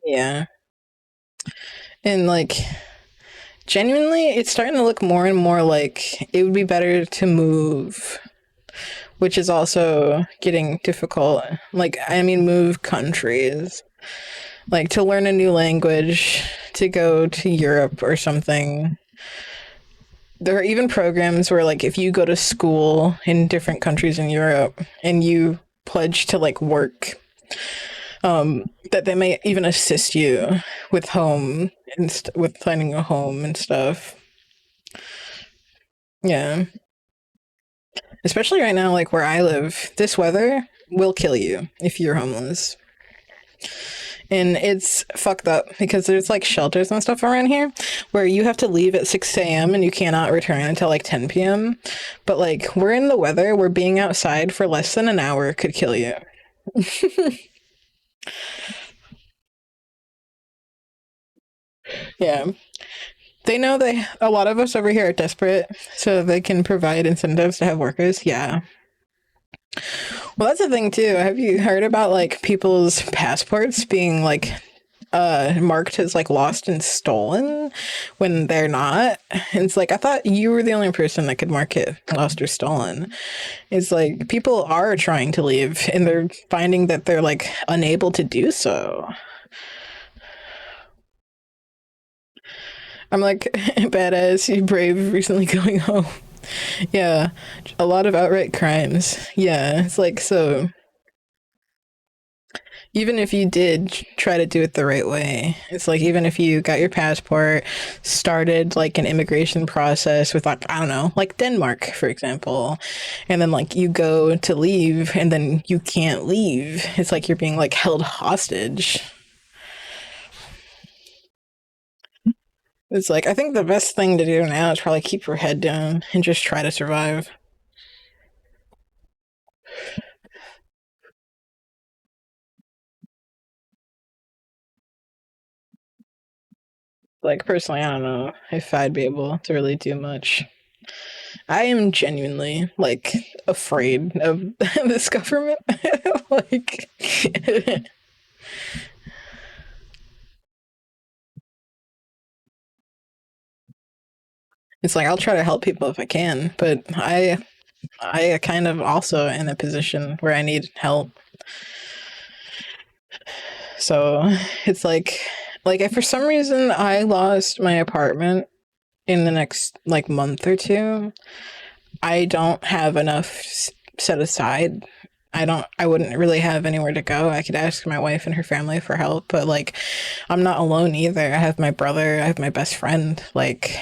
yeah. And like genuinely, it's starting to look more and more like it would be better to move, which is also getting difficult. Like, I mean, move countries, like to learn a new language, to go to Europe or something. There are even programs where, like, if you go to school in different countries in Europe and you pledge to like work, that they may even assist you with home and with finding a home and stuff. Yeah. Especially right now, like where I live, this weather will kill you if you're homeless. And it's fucked up because there's like shelters and stuff around here where you have to leave at 6 a.m. and you cannot return until like 10 p.m. But like we're in the weather where being outside for less than an hour could kill you. Yeah. They know they a lot of us over here are desperate so they can provide incentives to have workers. Yeah. Well, that's the thing too. Have you heard about like people's passports being like marked as like lost and stolen when they're not? It's like I thought you were the only person that could mark it lost or stolen. It's like people are trying to leave and they're finding that they're like unable to do so. I'm like badass, you brave recently going home. Yeah, a lot of outright crimes. Yeah, it's like so Even if you did try to do it the right way, it's like even if you got your passport, started like an immigration process with like I don't know, like Denmark for example, and then like you go to leave and then you can't leave. It's like you're being like held hostage. It's like I think the best thing to do now is probably keep your head down and just try to survive. Like personally, I don't know if I'd be able to really do much. I am genuinely like afraid of this government. Like it's like I'll try to help people if I can, but I kind of also in a position where I need help. So it's like if for some reason I lost my apartment in the next like month or two, I don't have enough set aside. I wouldn't really have anywhere to go. I could ask my wife and her family for help, but like I'm not alone either. I have my brother, I have my best friend. Like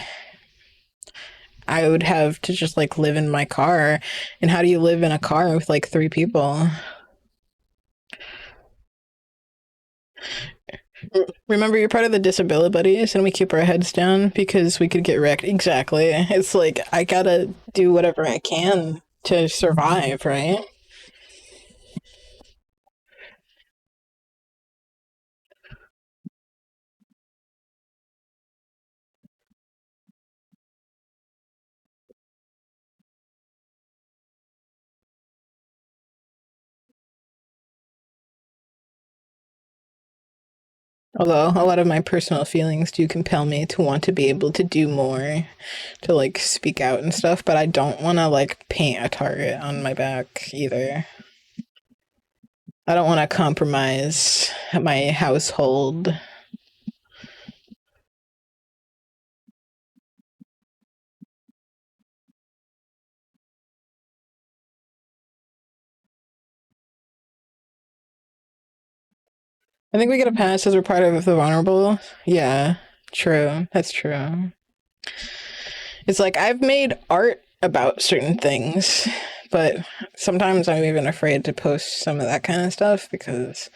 I would have to just like live in my car. And how do you live in a car with like three people? Remember, you're part of the disability buddies, and we keep our heads down because we could get wrecked. Exactly. It's like I gotta do whatever I can to survive, right? Although a lot of my personal feelings do compel me to want to be able to do more, to like speak out and stuff, but I don't want to like paint a target on my back either. I don't want to compromise my household. I think we get a pass as we're part of the vulnerable. Yeah, true. That's true. It's like I've made art about certain things, but sometimes I'm even afraid to post some of that kind of stuff because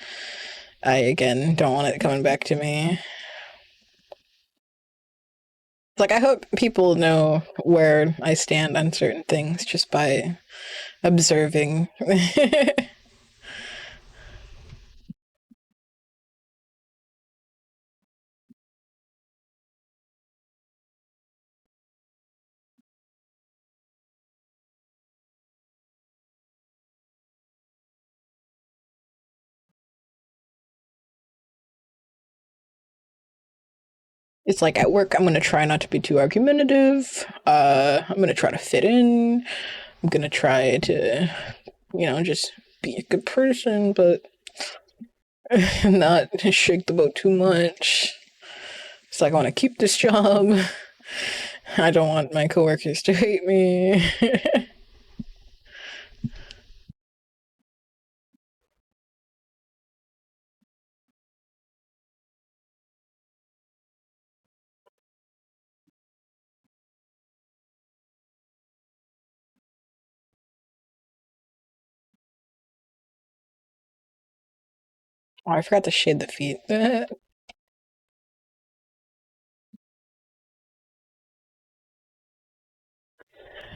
I, again, don't want it coming back to me. It's like I hope people know where I stand on certain things just by observing. It's like at work, I'm gonna try not to be too argumentative. I'm gonna try to fit in. I'm gonna try to, just be a good person, but not shake the boat too much. It's like I want to keep this job. I don't want my coworkers to hate me. Oh, I forgot to shade the feet.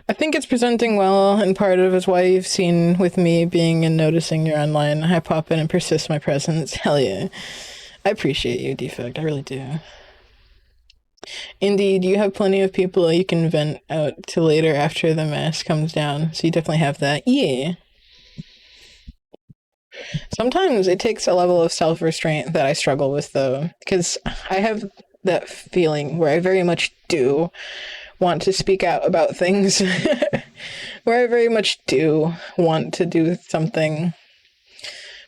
I think it's presenting well, and part of is why you've seen with me being and noticing you're online. I pop in and persist my presence. Hell yeah. I appreciate you, Defect. I really do. Indeed, you have plenty of people you can vent out to later after the mask comes down, so you definitely have that. Yeah. Sometimes it takes a level of self restraint that I struggle with, though, because I have that feeling where I very much do want to speak out about things, where I very much do want to do something,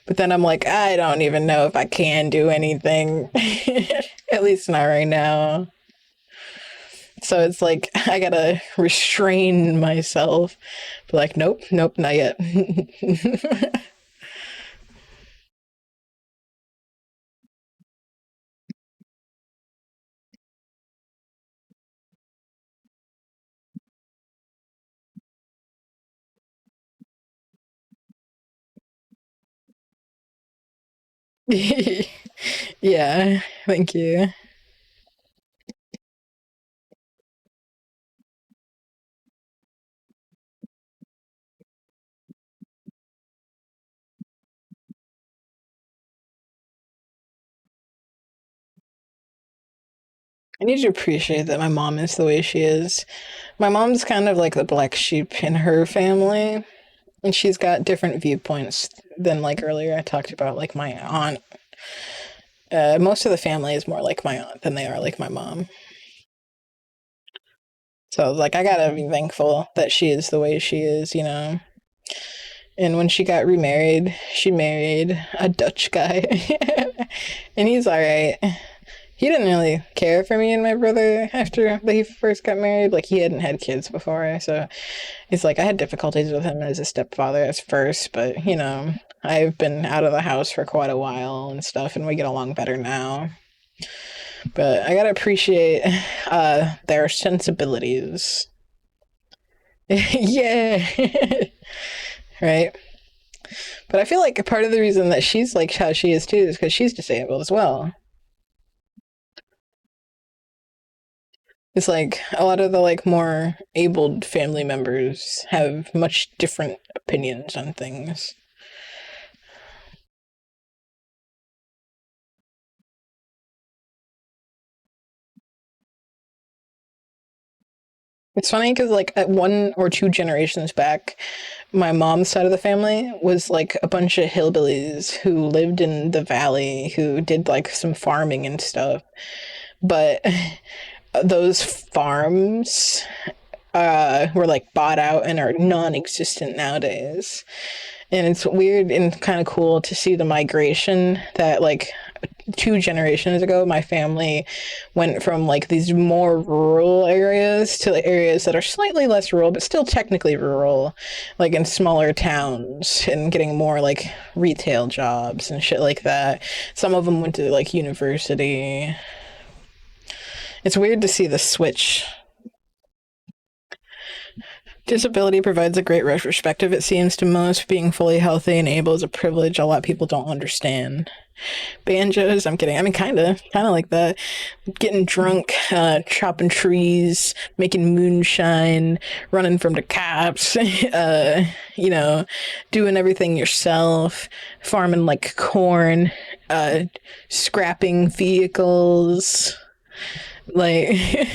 but then I'm like, I don't even know if I can do anything, at least not right now. So it's like I gotta restrain myself. Be like, nope, nope, not yet. Yeah, thank you. I need to appreciate that my mom is the way she is. My mom's kind of like the black sheep in her family, and she's got different viewpoints than like earlier I talked about, like my aunt. Most of the family is more like my aunt than they are like my mom. So like I gotta be thankful that she is the way she is, you know. And when she got remarried, she married a Dutch guy, and he's all right. He didn't really care for me and my brother after he first got married. Like he hadn't had kids before, so he's like I had difficulties with him as a stepfather at first, but you know I've been out of the house for quite a while and stuff, and we get along better now. But I gotta appreciate their sensibilities. Yeah, right. But I feel like a part of the reason that she's like how she is too is because she's disabled as well. It's like a lot of the like more abled family members have much different opinions on things. It's funny because like at one or two generations back, my mom's side of the family was like a bunch of hillbillies who lived in the valley who did like some farming and stuff. But those farms were like bought out and are non-existent nowadays. And it's weird and kind of cool to see the migration that like two generations ago my family went from like these more rural areas to like, areas that are slightly less rural but still technically rural, like in smaller towns, and getting more like retail jobs and shit like that. Some of them went to like university. It's weird to see the switch. Disability provides a great retrospective, it seems to most. Being fully healthy and able is a privilege a lot of people don't understand. Banjos, I'm kidding. I mean, kind of like that. Getting drunk, chopping trees, making moonshine, running from the cops, you know, doing everything yourself, farming like corn, uh, scrapping vehicles. Like,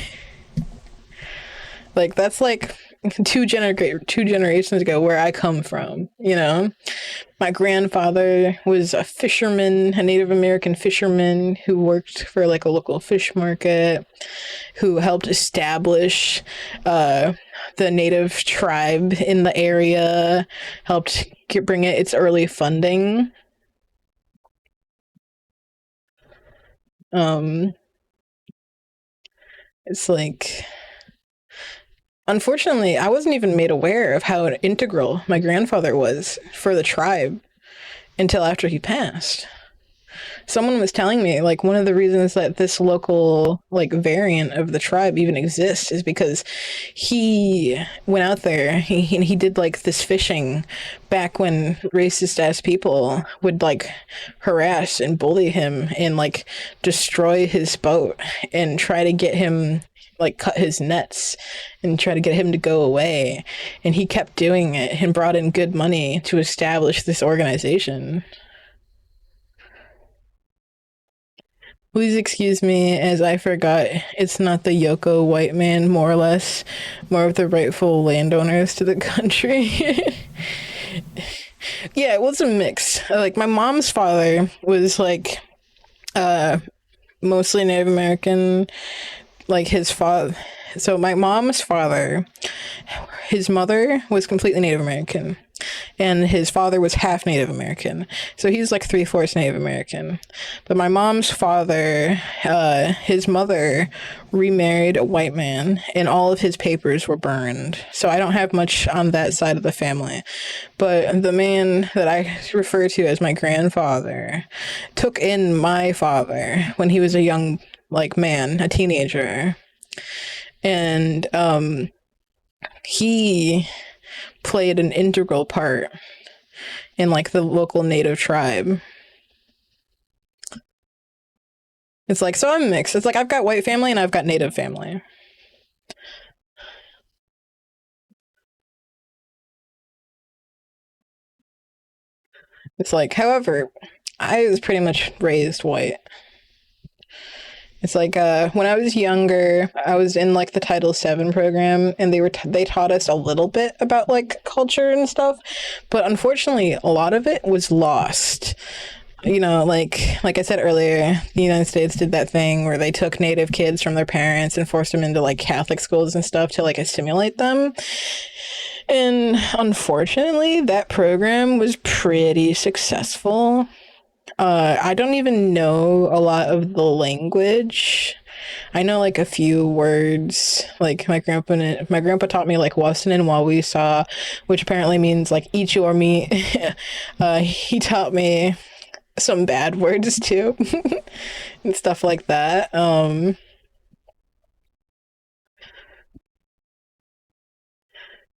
like that's like two generations ago where I come from, you know. My grandfather was a fisherman, a Native American fisherman who worked for like a local fish market, who helped establish uh, the native tribe in the area, helped bring it its early funding. Um, it's like, unfortunately, I wasn't even made aware of how integral my grandfather was for the tribe until after he passed. Someone was telling me like one of the reasons that this local like variant of the tribe even exists is because he went out there, he did like this fishing back when racist ass people would like harass and bully him and like destroy his boat and try to get him like cut his nets and try to get him to go away, and he kept doing it and brought in good money to establish this organization. Please excuse me as I forgot it's not the Yoko white man, more or less, more of the rightful landowners to the country. Yeah, it was a mix. Like my mom's father was like uh mostly Native American, like his father. So my mom's father, his mother was completely Native American, and his father was half Native American. So he's like three-fourths Native American. But my mom's father, his mother remarried a white man, and all of his papers were burned. So I don't have much on that side of the family. But the man that I refer to as my grandfather took in my father when he was a young like man, a teenager, and he played an integral part in like the local native tribe. It's like, so I'm mixed. It's like I've got white family and I've got native family. It's like, however, I was pretty much raised white. It's like when I was younger, I was in like the Title VII program, and they taught us a little bit about like culture and stuff, but unfortunately, a lot of it was lost. You know, like I said earlier, the United States did that thing where they took native kids from their parents and forced them into like Catholic schools and stuff to like assimilate them. And unfortunately, that program was pretty successful. I don't even know a lot of the language. I know like a few words. Like my grandpa taught me like Wasson and Wawisa, which apparently means like eat you or me. He taught me some bad words too and stuff like that.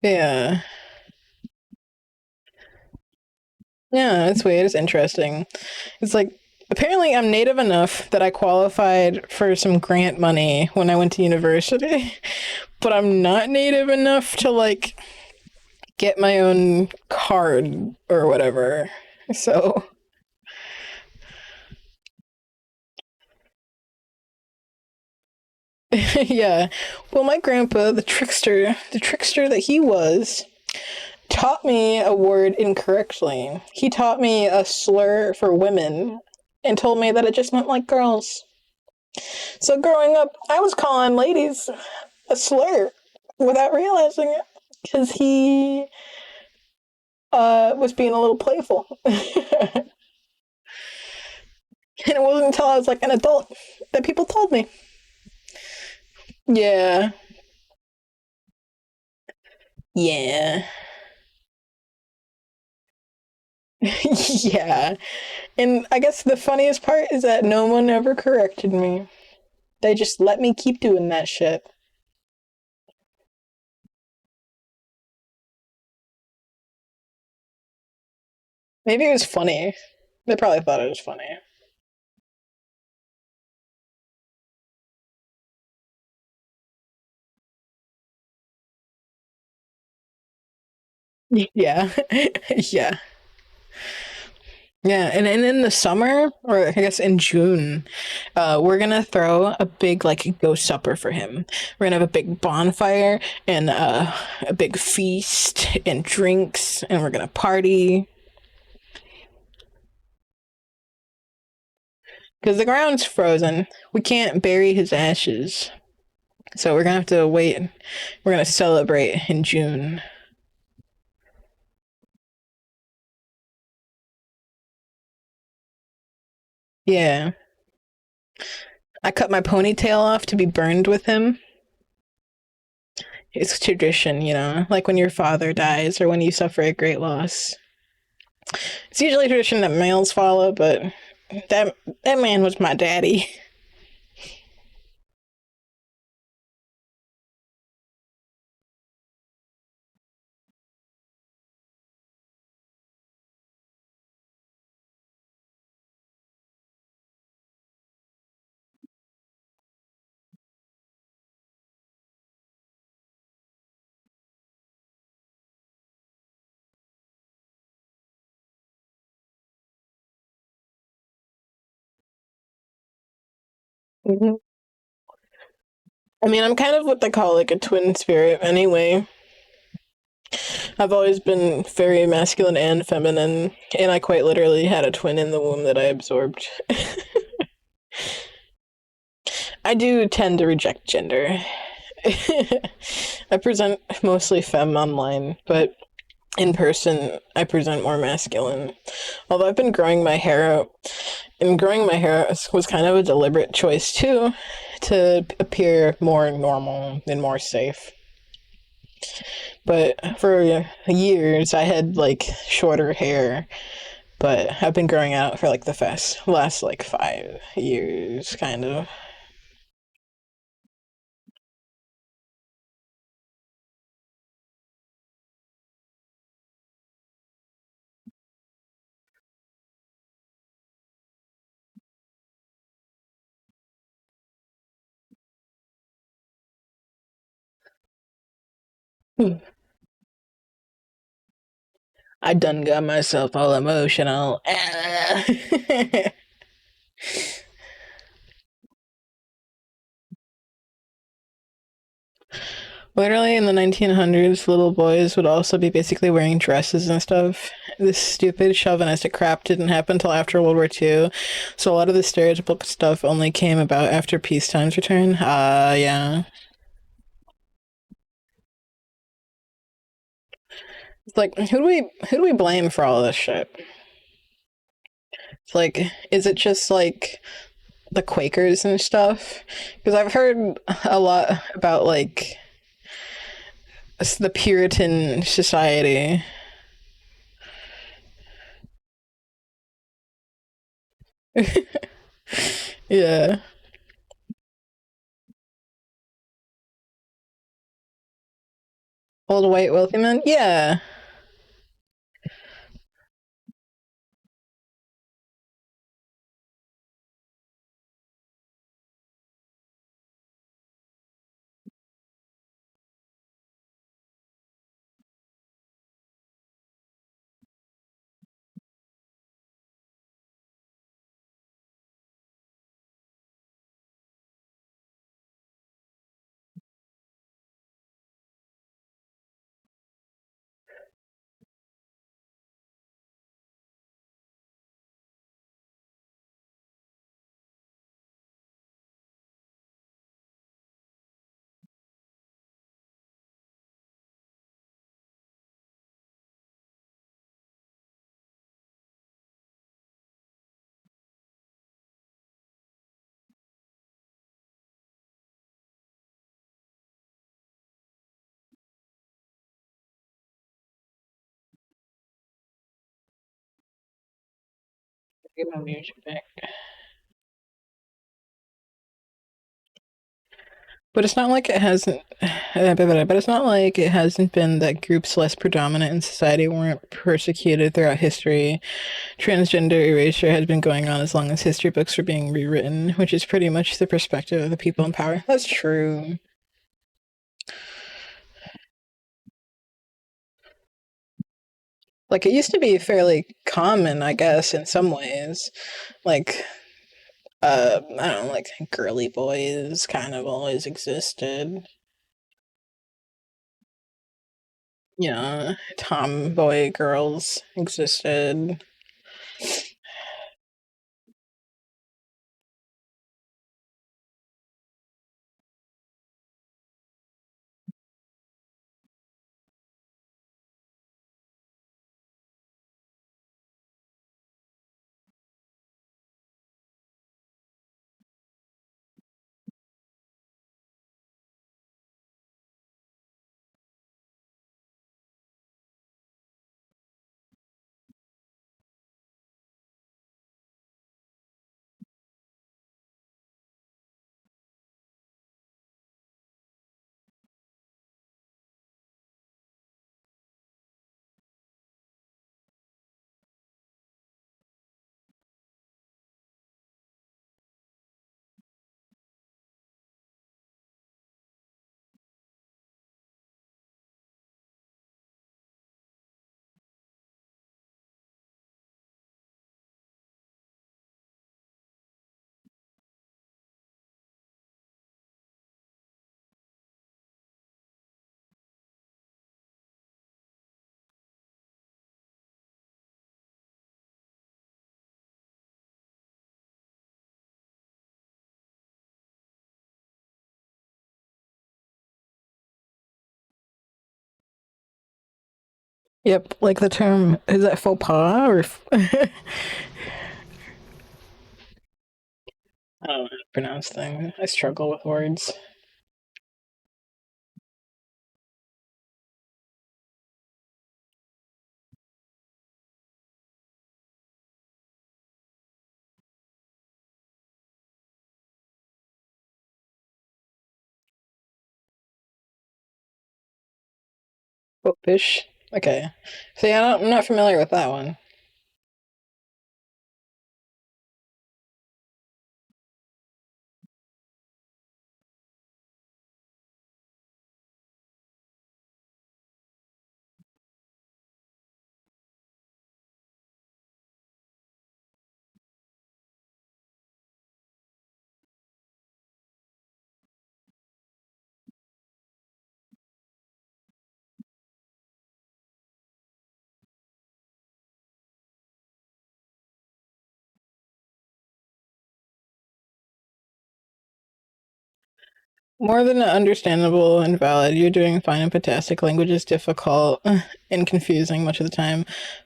Yeah, yeah, it's weird. It's interesting. It's like apparently I'm native enough that I qualified for some grant money when I went to university, but I'm not native enough to like get my own card or whatever. So, yeah. Well, my grandpa, the trickster that he was, taught me a word incorrectly. He taught me a slur for women and told me that it just meant like girls. So growing up, I was calling ladies a slur without realizing it because he was being a little playful. And it wasn't until I was like an adult that people told me. Yeah. Yeah. Yeah. And I guess the funniest part is that no one ever corrected me. They just let me keep doing that shit. Maybe it was funny. They probably thought it was funny. Yeah. Yeah. Yeah, and in the summer, or I guess in June, we're gonna throw a big like ghost supper for him. We're gonna have a big bonfire and a big feast and drinks, and we're gonna party because the ground's frozen. We can't bury his ashes, so we're gonna have to wait. We're gonna celebrate in June. Yeah, I cut my ponytail off to be burned with him. It's tradition, you know, like when your father dies or when you suffer a great loss. It's usually a tradition that males follow, but that that man was my daddy. Mhm. I mean, I'm kind of what they call like a twin spirit anyway. I've always been very masculine and feminine, and I quite literally had a twin in the womb that I absorbed. I do tend to reject gender. I present mostly femme online, but in person, I present more masculine. Although I've been growing my hair out, and growing my hair was kind of a deliberate choice too, to appear more normal and more safe. But for years, I had like shorter hair, but I've been growing out for like the last like 5 years, kind of. I done got myself all emotional. Literally in the 1900s, little boys would also be basically wearing dresses and stuff. This stupid chauvinistic crap didn't happen until after World War II, so a lot of the stereotypical stuff only came about after peacetime's return. Yeah. It's like who do we blame for all this shit? It's like, is it just like the Quakers and stuff? Because I've heard a lot about like the Puritan society. Yeah. Old white wealthy men? Yeah. Get my music back. But it's not like it hasn't. But it's not like it hasn't been that groups less predominant in society weren't persecuted throughout history. Transgender erasure has been going on as long as history books were being rewritten, which is pretty much the perspective of the people in power. That's true. Like it used to be fairly common, I guess, in some ways. Like I don't know, like girly boys kind of always existed. You know, tomboy girls existed. Yep, like the term is that faux pas or I don't know how to pronounce things. I struggle with words. Fish. Okay. See, I'm not familiar with that one. More than understandable and valid. You're doing fine and fantastic. Language is difficult and confusing much of the time.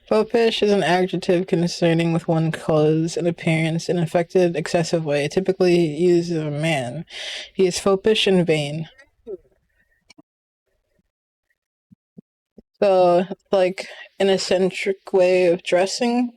Foppish is an adjective concerning with one clothes and appearance in an affected, excessive way, typically used of a man. He is foppish and vain. So, like an eccentric way of dressing.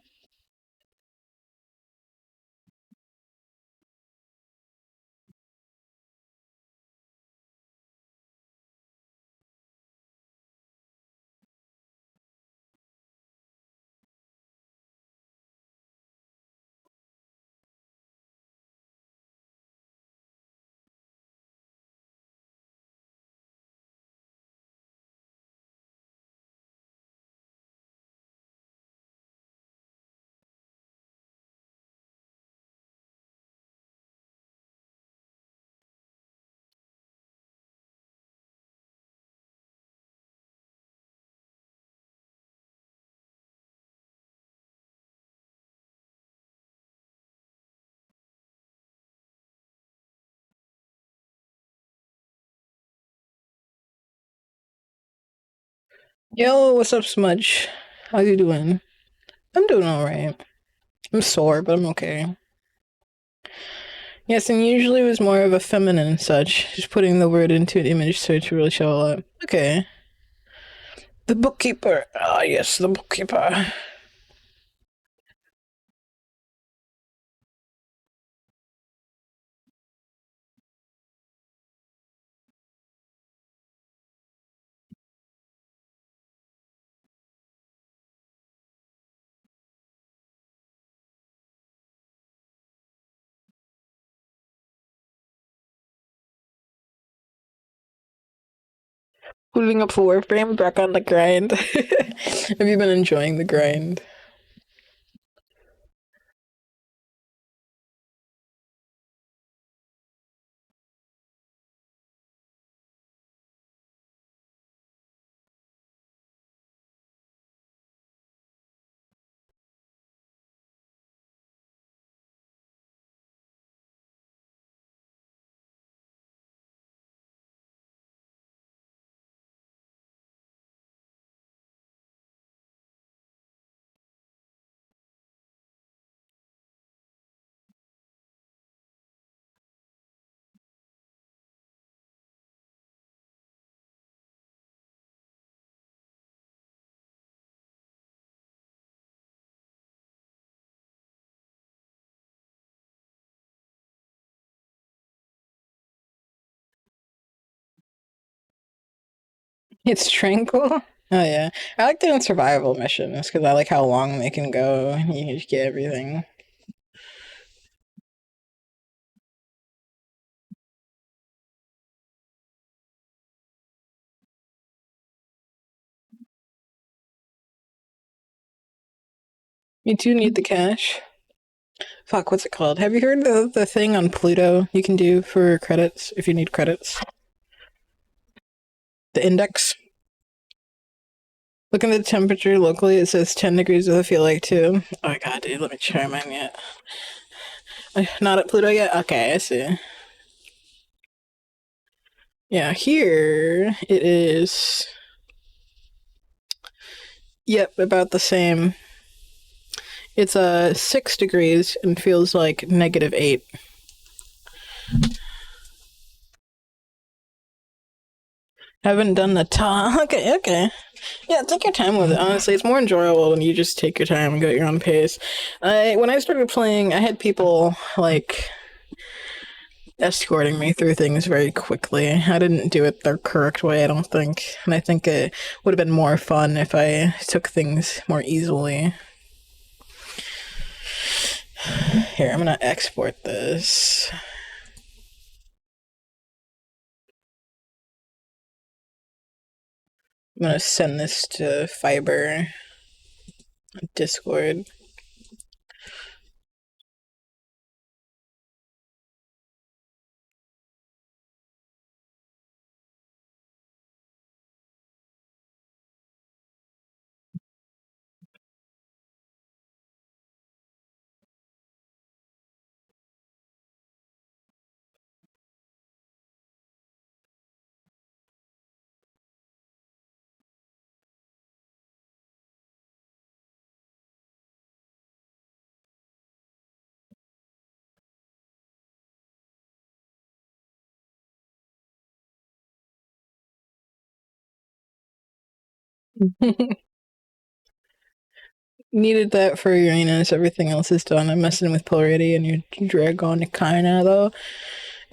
Yo, what's up, Smudge? How you doing? I'm doing alright. I'm sore, but I'm okay. Yes, and usually it was more of a feminine such, just putting the word into an image so to really show a lot. Okay. The bookkeeper. Ah, yes, the bookkeeper. Putting up for Warframe, back on the grind. Have you been enjoying the grind? It's tranquil. Oh yeah, I like doing survival missions because I like how long they can go. You can just get everything. You do need the cash. Fuck, what's it called? Have you heard the thing on Pluto you can do for credits if you need credits? The index. Look at the temperature locally. It says 10 degrees with a feel like too. Oh my god, dude, let me try mine yet. Not at Pluto yet? Okay, I see. Yeah, here it is. Yep, about the same. It's 6 degrees and feels like -8. Haven't done the time. Okay, okay. Yeah, take your time with it. Honestly, it's more enjoyable when you just take your time and go at your own pace. When I started playing, I had people like escorting me through things very quickly. I didn't do it the correct way, I don't think. And I think it would have been more fun if I took things more easily. Here, I'm gonna export this. I'm gonna send this to Fiber Discord. Needed that for Uranus. Everything else is done. I'm messing with Polarity and your Dragonicana, though.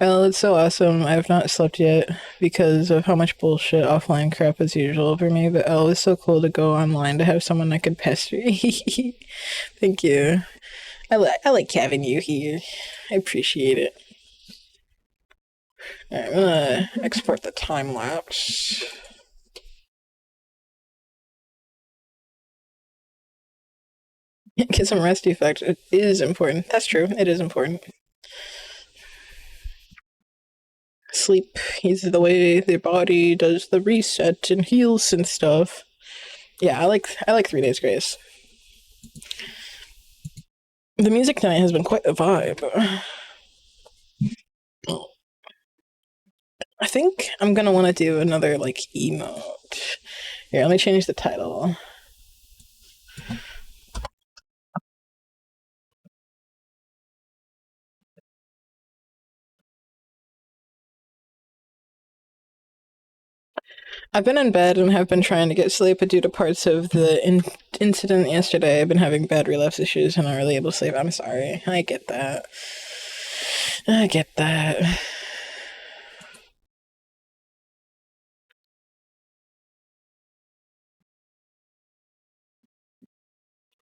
Oh, it's so awesome. I have not slept yet because of how much bullshit offline crap is usual for me, but oh, it's so cool to go online to have someone that could pester me. Thank you. I like having you here. I appreciate it. Alright, I'm gonna export the time lapse. Get some rest effect. It is important. That's true. It is important. Sleep is the way the body does the reset and heals and stuff. Yeah, I like 3 days grace. The music tonight has been quite a vibe. I think I'm gonna want to do another like emote. Here, let me change the title. I've been in bed and have been trying to get sleep, but due to parts of the incident yesterday, I've been having bad relapse issues and not really able to sleep. I'm sorry. I get that. I get that.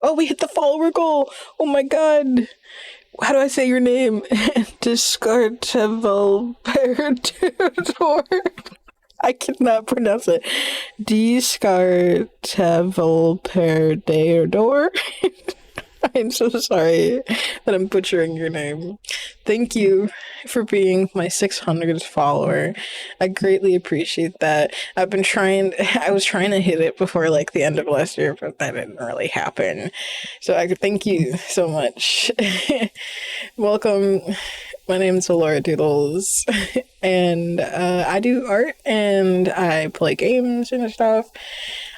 Oh, we hit the follower goal! Oh my god! How do I say your name? Discarteval I cannot pronounce it. Discarteval Perdedor. I'm so sorry that I'm butchering your name. Thank you for being my 600th follower. I greatly appreciate that. I was trying to hit it before like the end of last year, but that didn't really happen. So I could thank you so much. Welcome. My name's Laura Doodles, and I do art and I play games and stuff.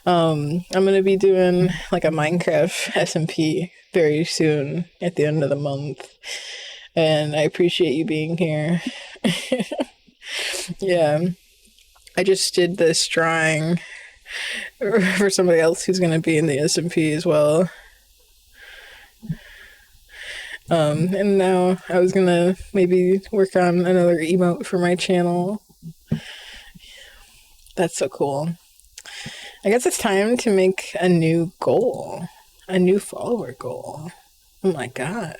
I'm gonna be doing like a Minecraft SMP very soon at the end of the month, and I appreciate you being here. Yeah, I just did this drawing for somebody else who's gonna be in the SMP as well. And now I was gonna maybe work on another emote for my channel. That's so cool. I guess it's time to make a new goal, a new follower goal. Oh my god.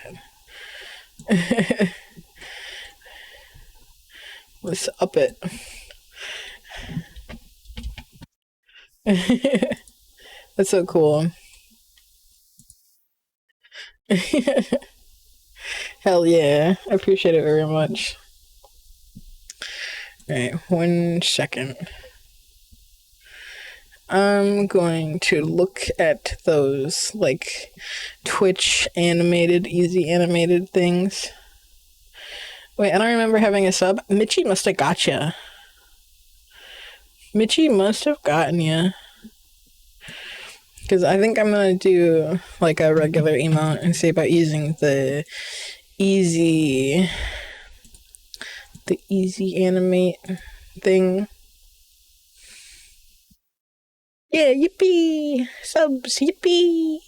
Let's up it. That's so cool. Hell yeah. I appreciate it very much. Alright, 1 second. I'm going to look at those like Twitch animated, easy animated things. Wait, I don't remember having a sub. Mitchie must have got ya. Mitchie must have gotten ya. Because I think I'm gonna do like a regular emote and see about using easy, the easy animate thing. Yeah, yippee! Subs, yippee!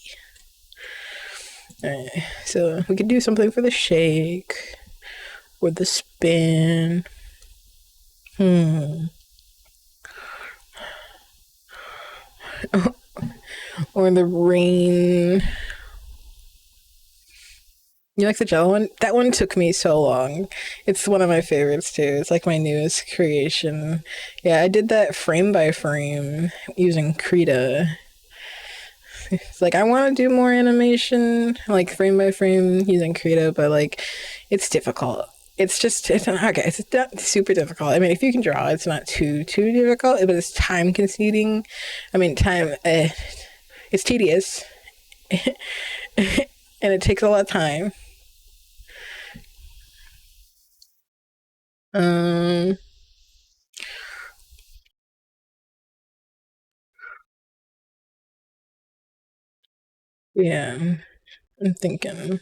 Alright, so we could do something for the shake or the spin. Or the rain. You like the jello one? That one took me so long. It's one of my favorites too. It's like my newest creation. Yeah, I did that frame by frame using Krita. It's like I want to do more animation, like frame by frame using Krita, but like it's difficult. It's not okay. It's not super difficult. I mean, if you can draw, it's not too difficult, but it's time consuming. I mean, it's tedious, and it takes a lot of time. Um, yeah, I'm thinking.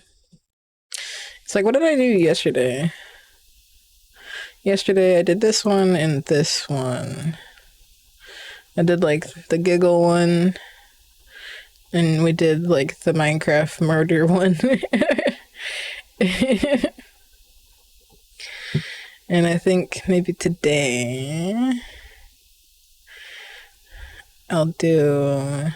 It's like, what did I do yesterday? Yesterday, I did this one and this one. I did like the giggle one, and we did like the Minecraft murder one. And I think maybe today I'll do.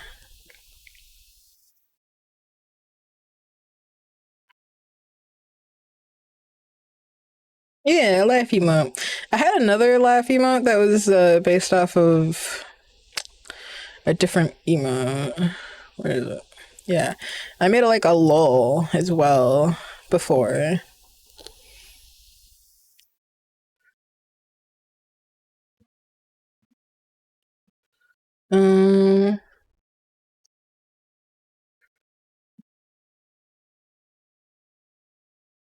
Yeah, laugh emote. I had another laugh emote that was based off of a different emote. Where is it? Yeah, I made like a lol as well before. Um,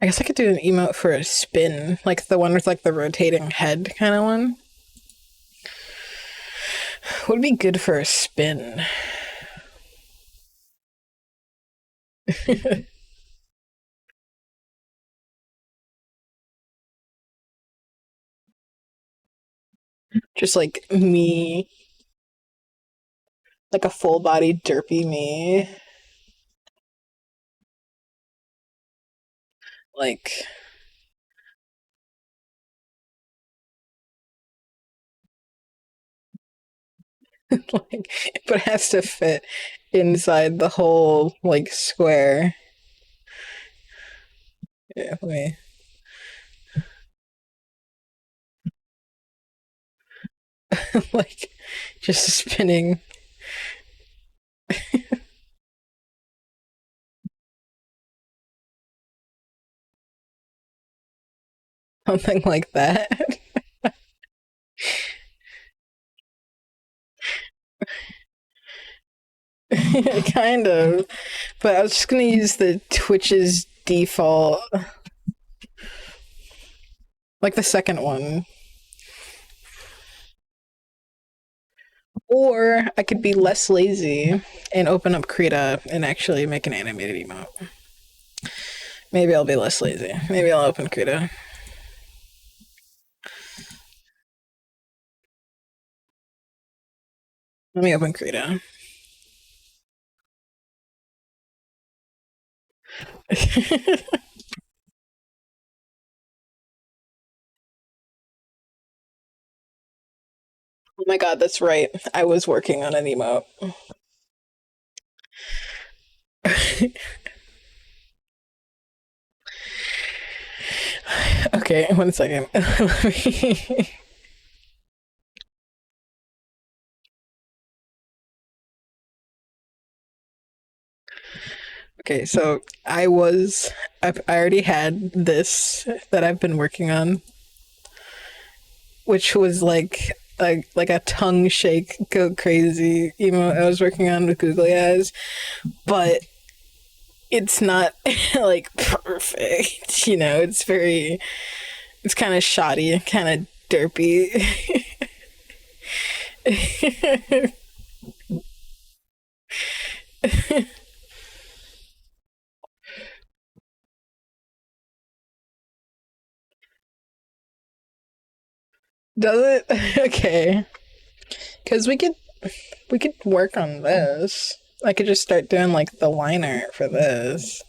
I guess I could do an emote for a spin, like the one with like the rotating head kind of one. Would be good for a spin. Just like me, like a full body derpy me. Like, like, but it has to fit inside the whole like square. Yeah, wait. Like, just spinning something like that. Kind of. But I was just gonna use the Twitch's default, like the second one. Or I could be less lazy and open up Krita and actually make an animated emote. Maybe I'll be less lazy. Maybe I'll open Krita. Let me open Krita. Oh my god, that's right. I was working on an emote. Okay, one second. Okay, so I already had this that I've been working on, which was like a tongue shake go crazy emote I was working on with googly eyes, but it's not like perfect. It's kind of shoddy, kind of derpy. Does it? Okay, because we could work on this. I could just start doing like the line art for this.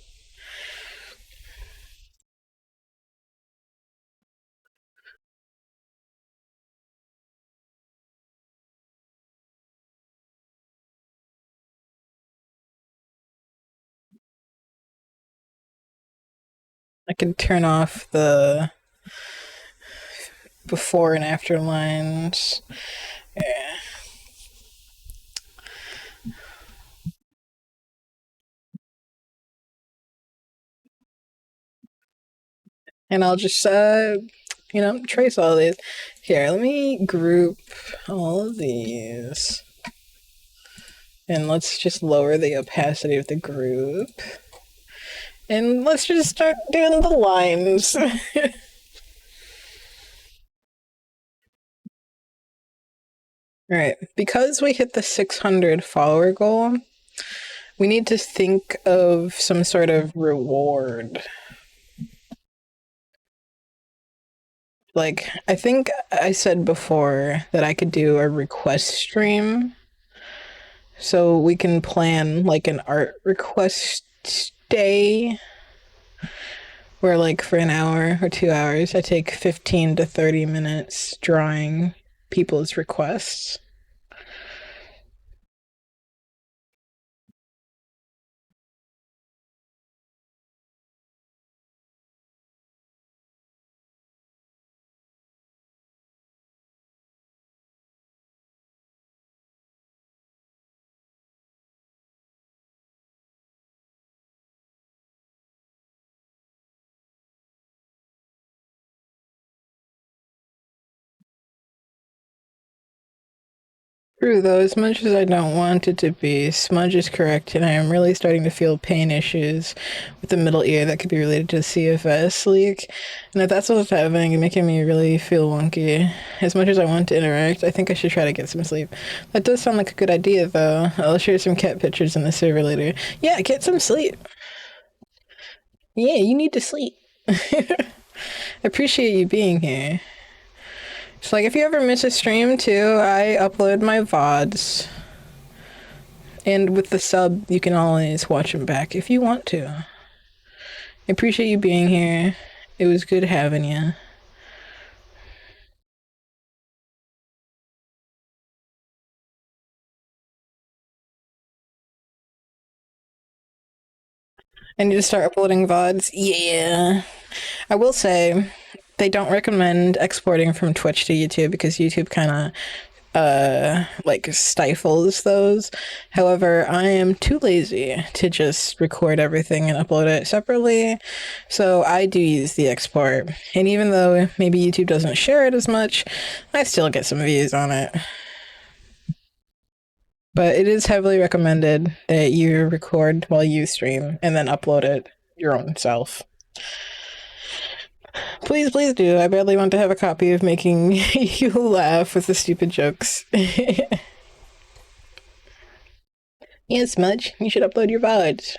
I can turn off the before and after lines. Yeah. And I'll just trace all these. Here, let me group all of these. And let's just lower the opacity of the group. And let's just start doing the lines. Alright, because we hit the 600 follower goal, we need to think of some sort of reward. Like, I think I said before that I could do a request stream so we can plan like an art request day where, like, for an hour or 2 hours, I take 15 to 30 minutes drawing people's requests. True, though, as much as I don't want it to be, smudge is correct, and I am really starting to feel pain issues with the middle ear that could be related to CFS leak. And if that's what's happening and making me really feel wonky, as much as I want to interact, I think I should try to get some sleep. That does sound like a good idea, though. I'll share some cat pictures in the server later. Yeah, get some sleep. Yeah, you need to sleep. I appreciate you being here. So, like, if you ever miss a stream too, I upload my VODs. And with the sub, you can always watch them back if you want to. I appreciate you being here. It was good having you. I need to start uploading VODs. Yeah. I will say, they don't recommend exporting from Twitch to YouTube because YouTube kind of like stifles those. However, I am too lazy to just record everything and upload it separately, so I do use the export. And even though maybe YouTube doesn't share it as much, I still get some views on it. But it is heavily recommended that you record while you stream and then upload it your own self. Please, please do. I badly want to have a copy of making you laugh with the stupid jokes. Yeah, Smudge, you should upload your VODs.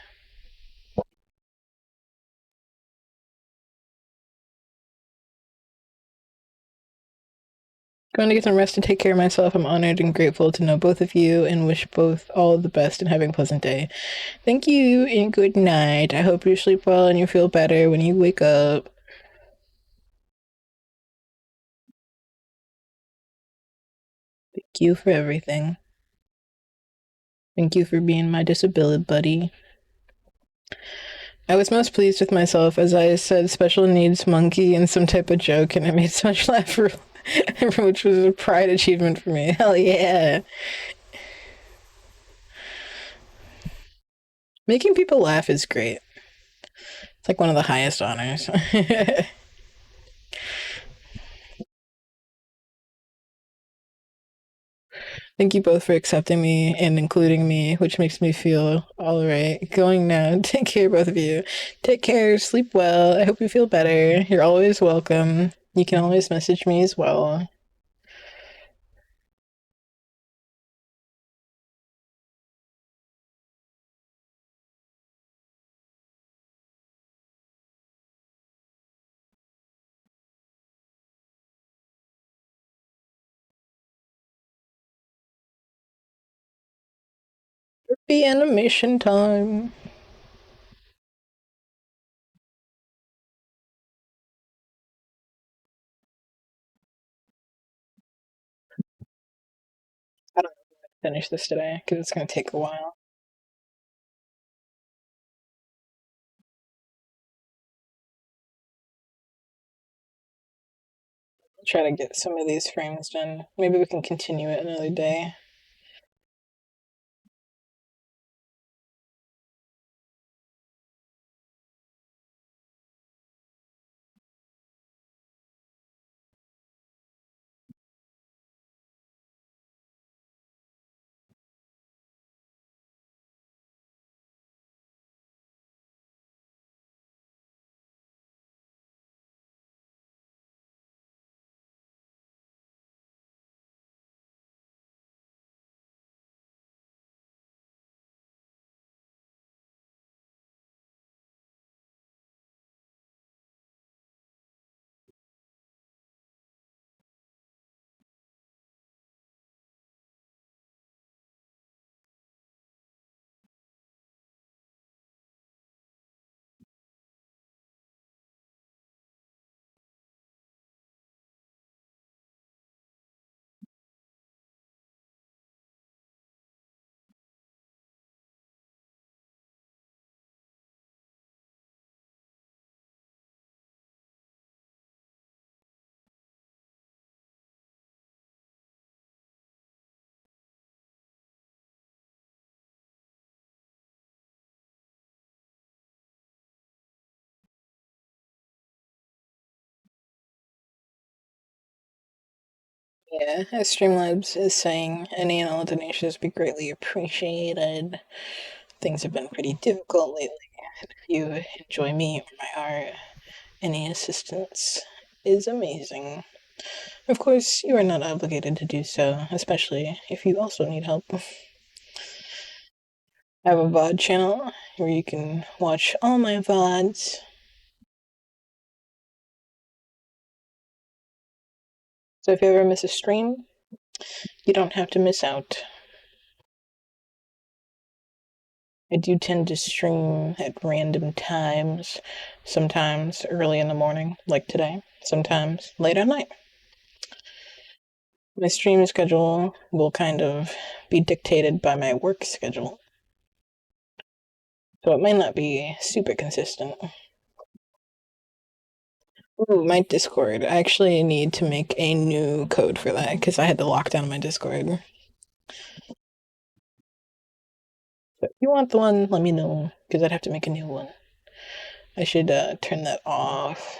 Going to get some rest and take care of myself. I'm honored and grateful to know both of you and wish both all the best and having a pleasant day. Thank you and good night. I hope you sleep well and you feel better when you wake up. Thank you for everything. Thank you for being my disability buddy. I was most pleased with myself as I said special needs monkey in some type of joke, and it made so much laugh, which was a pride achievement for me. Hell yeah. Making people laugh is great. It's like one of the highest honors. Thank you both for accepting me and including me, which makes me feel all right. Going now. Take care, both of you. Take care. Sleep well. I hope you feel better. You're always welcome. You can always message me as well. Be animation time. I don't know if I'm gonna finish this today because it's gonna take a while. I'll try to get some of these frames done. Maybe we can continue it another day. Yeah, as Streamlabs is saying, any and all donations be greatly appreciated. Things have been pretty difficult lately. If you enjoy me or my art, any assistance is amazing. Of course, you are not obligated to do so, especially if you also need help. I have a VOD channel where you can watch all my VODs. So if you ever miss a stream, you don't have to miss out. I do tend to stream at random times, sometimes early in the morning, like today, sometimes late at night. My stream schedule will kind of be dictated by my work schedule, so it might not be super consistent. Ooh, my Discord. I actually need to make a new code for that because I had to lock down my Discord. So if you want the one, let me know because I'd have to make a new one. I should turn that off.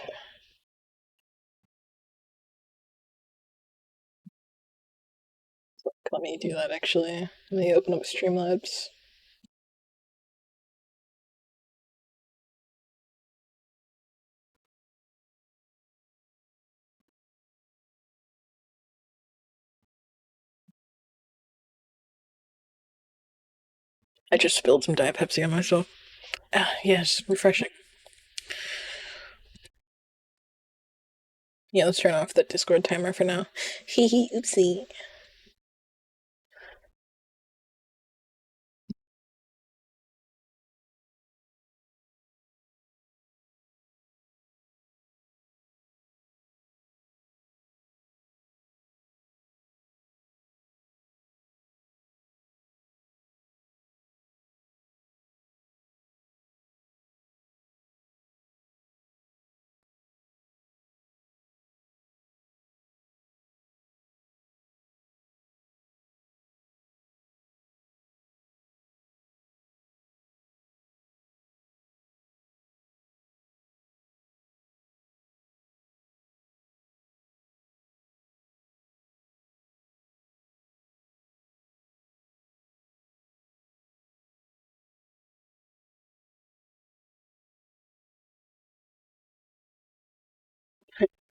Let me do that actually. Let me open up Streamlabs. I just spilled some Diet Pepsi on myself. Ah, yes, refreshing. Yeah, let's turn off the Discord timer for now. Hee hee, oopsie.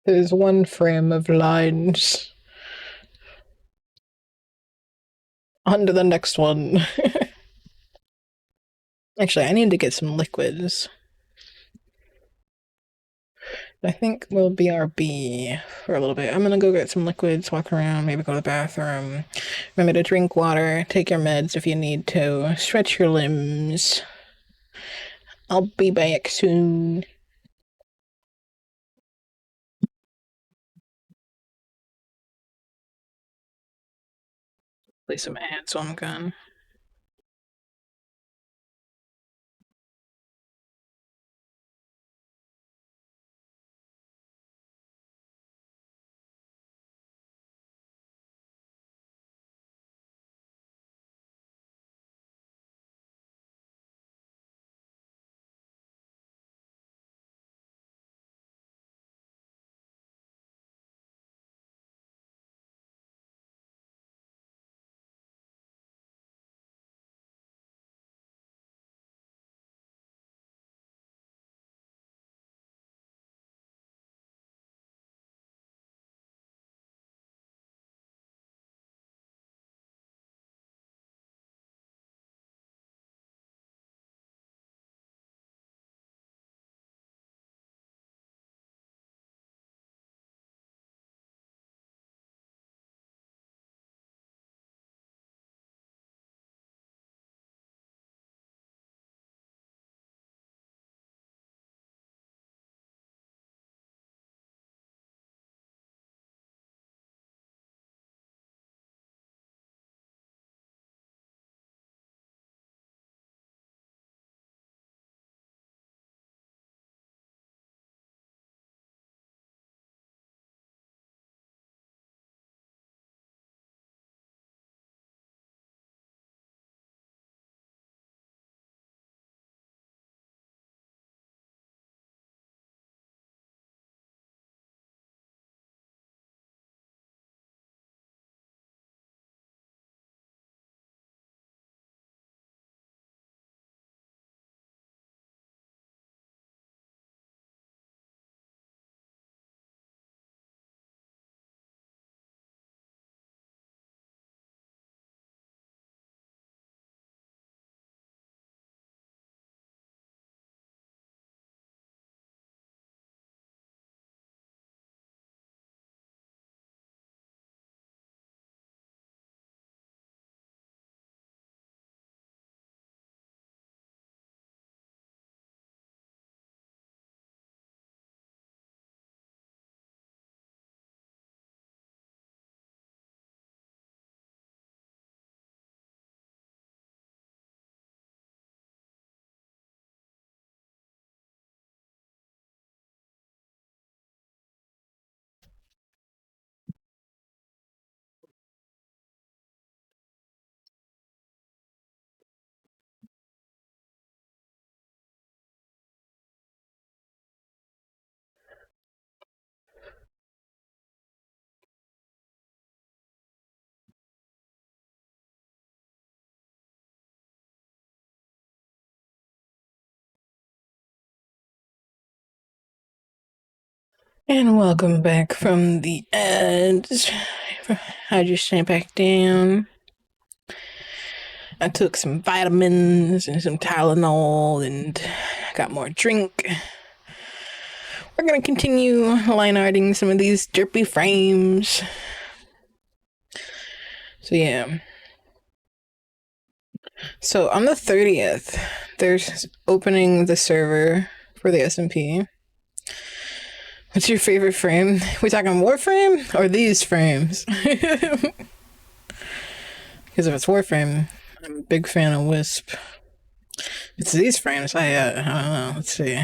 There's one frame of lines. On to the next one. Actually, I need to get some liquids. I think we'll BRB for a little bit. I'm gonna go get some liquids, walk around, maybe go to the bathroom. Remember to drink water, take your meds if you need to, stretch your limbs. I'll be back soon. Play some ads while I'm gone. And welcome back from the ads. I just sat back down. I took some vitamins and some Tylenol and got more drink. We're gonna continue line arting some of these derpy frames. So yeah. So on the 30th, there's opening the server for the SMP. What's your favorite frame? We talking Warframe or these frames? Because if it's Warframe, I'm a big fan of Wisp. It's these frames. I don't know. Let's see.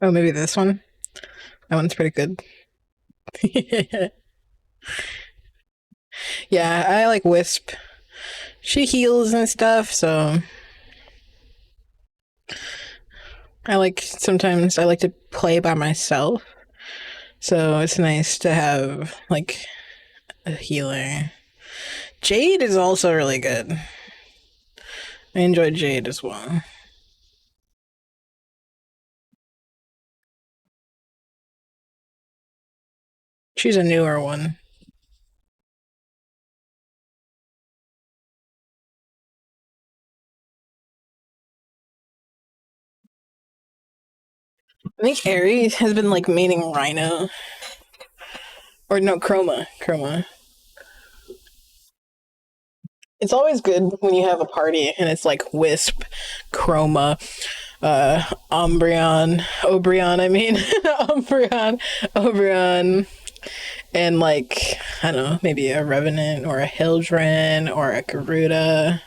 Oh, maybe this one. That one's pretty good. Yeah, I like Wisp. She heals and stuff, so sometimes I like to play by myself. So it's nice to have like a healer. Jade is also really good. I enjoy Jade as well. She's a newer one. I think Aries has been like maining Rhino. Or no, Chroma. Chroma. It's always good when you have a party and it's like Wisp, Chroma, Obrion, I mean, Obrion, and like, I don't know, maybe a Revenant or a Hildren or a Garuda.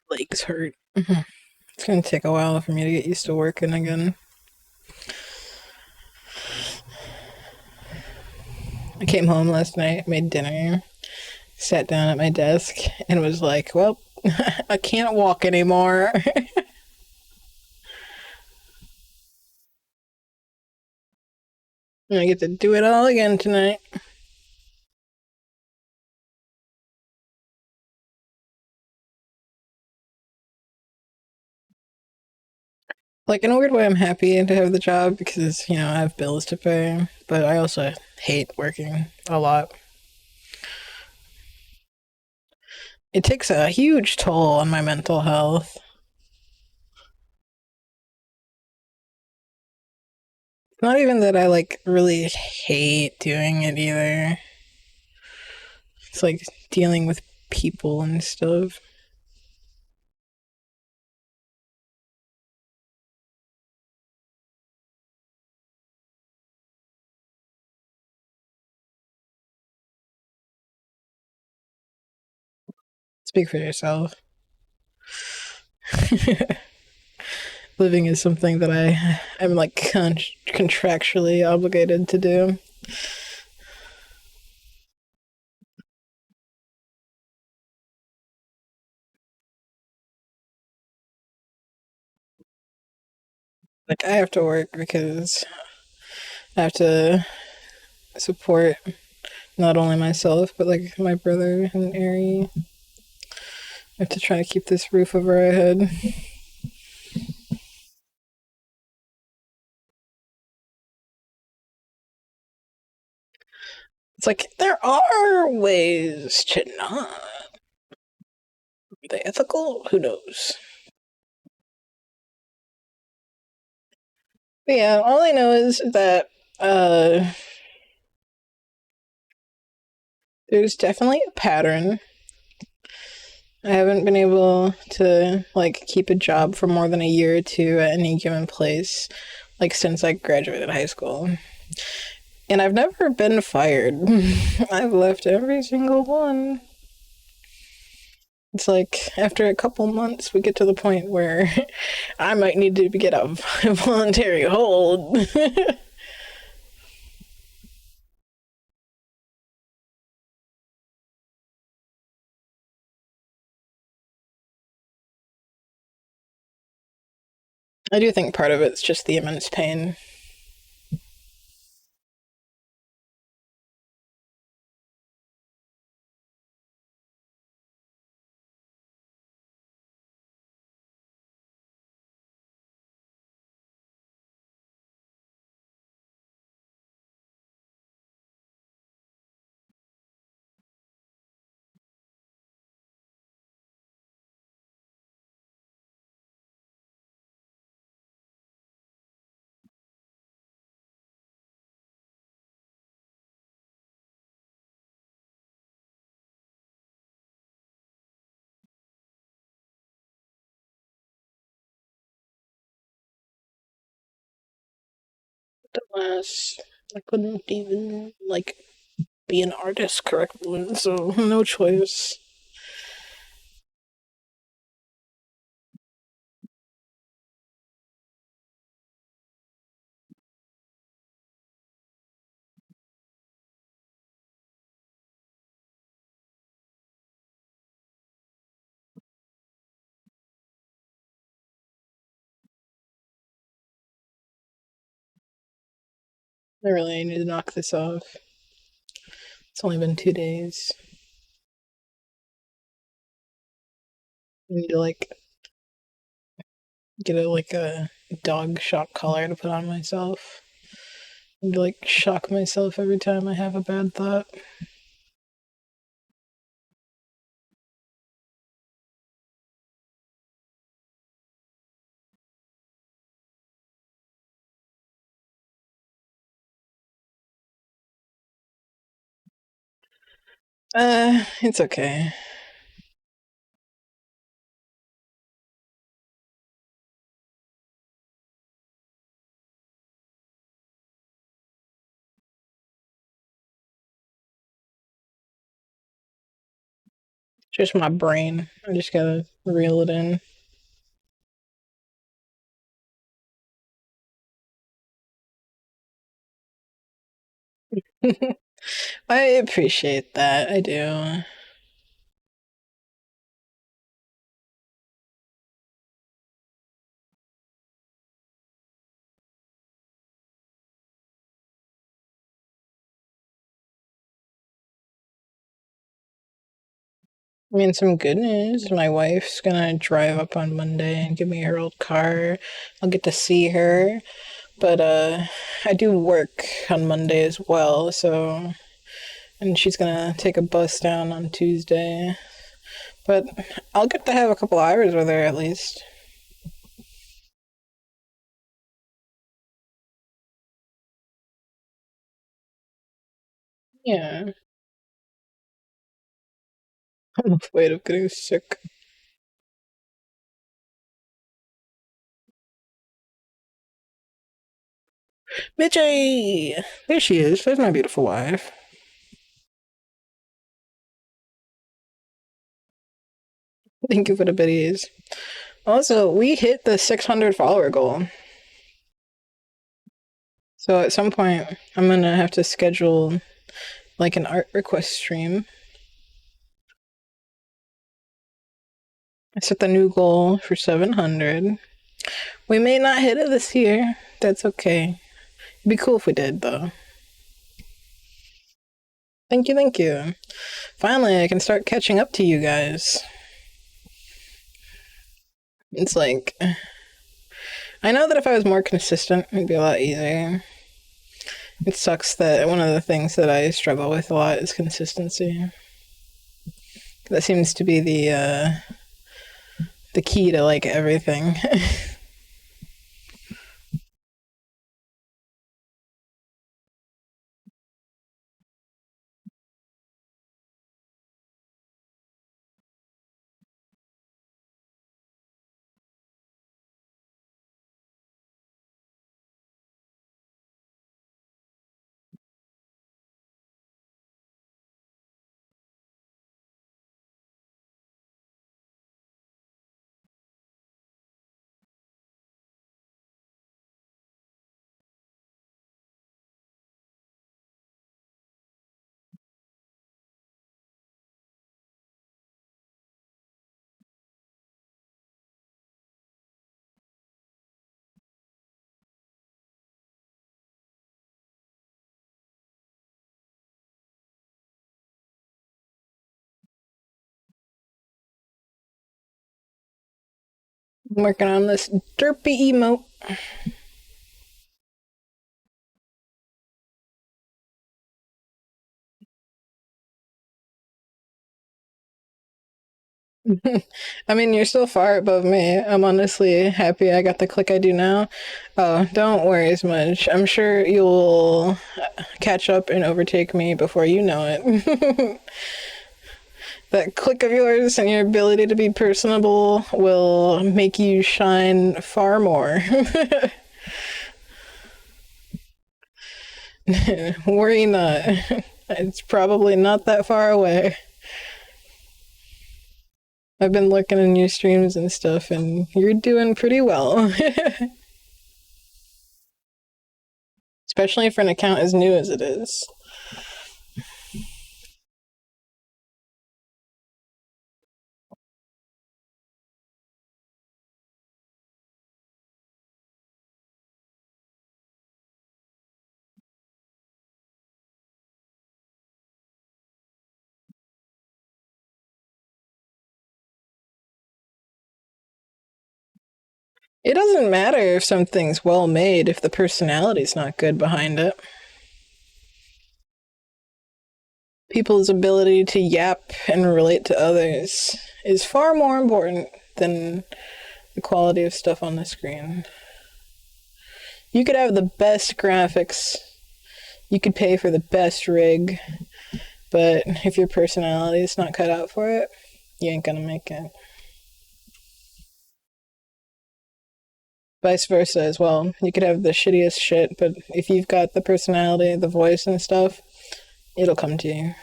Legs hurt. It's gonna take a while for me to get used to working again. I came home last night, made dinner, sat down at my desk, and was like, well, I can't walk anymore. I get to do it all again tonight. Like, in a weird way, I'm happy to have the job because, I have bills to pay, but I also hate working a lot. It takes a huge toll on my mental health. Not even that I, like, really hate doing it either. It's like dealing with people and stuff. Speak for yourself. Living is something that I'm like contractually obligated to do. Like I have to work because I have to support not only myself but like my brother and Ari. I have to try to keep this roof over our head. It's like there are ways to not. Are they ethical? Who knows? But yeah, all I know is that there's definitely a pattern. I haven't been able to like keep a job for more than a year or two at any given place, like since I graduated high school. And I've never been fired. I've left every single one. It's like after a couple months, we get to the point where I might need to get a voluntary hold. I do think part of it's just the immense pain. Alas, I couldn't even like be an artist correctly, so no choice. I really need to knock this off. It's only been 2 days. I need to like get a dog shock collar to put on myself. I need to like shock myself every time I have a bad thought. It's okay. Just my brain. I just gotta reel it in. I appreciate that. I do. I mean, some good news. My wife's gonna drive up on Monday and give me her old car. I'll get to see her. But I do work on Monday as well, so and she's gonna take a bus down on Tuesday. But I'll get to have a couple hours with her at least. Yeah. I'm afraid of getting sick. Mitchie! There she is. There's my beautiful wife. Thank you for the biddies. Also, we hit the 600 follower goal. So at some point, I'm gonna have to schedule like an art request stream. I set the new goal for 700. We may not hit it this year. That's okay. It'd be cool if we did, though. Thank you, thank you. Finally, I can start catching up to you guys. It's like, I know that if I was more consistent, it'd be a lot easier. It sucks that one of the things that I struggle with a lot is consistency. That seems to be the key to like everything. I'm working on this derpy emote. I mean, you're still far above me. I'm honestly happy I got the click I do now. Oh, don't worry as much. I'm sure you'll catch up and overtake me before you know it. That click of yours and your ability to be personable will make you shine far more. Worry not. It's probably not that far away. I've been looking in your streams and stuff, and you're doing pretty well. Especially for an account as new as it is. It doesn't matter if something's well made if the personality's not good behind it. People's ability to yap and relate to others is far more important than the quality of stuff on the screen. You could have the best graphics, you could pay for the best rig, but if your personality is not cut out for it, you ain't gonna make it. Vice versa as well. You could have the shittiest shit, but if you've got the personality, the voice and stuff, it'll come to you.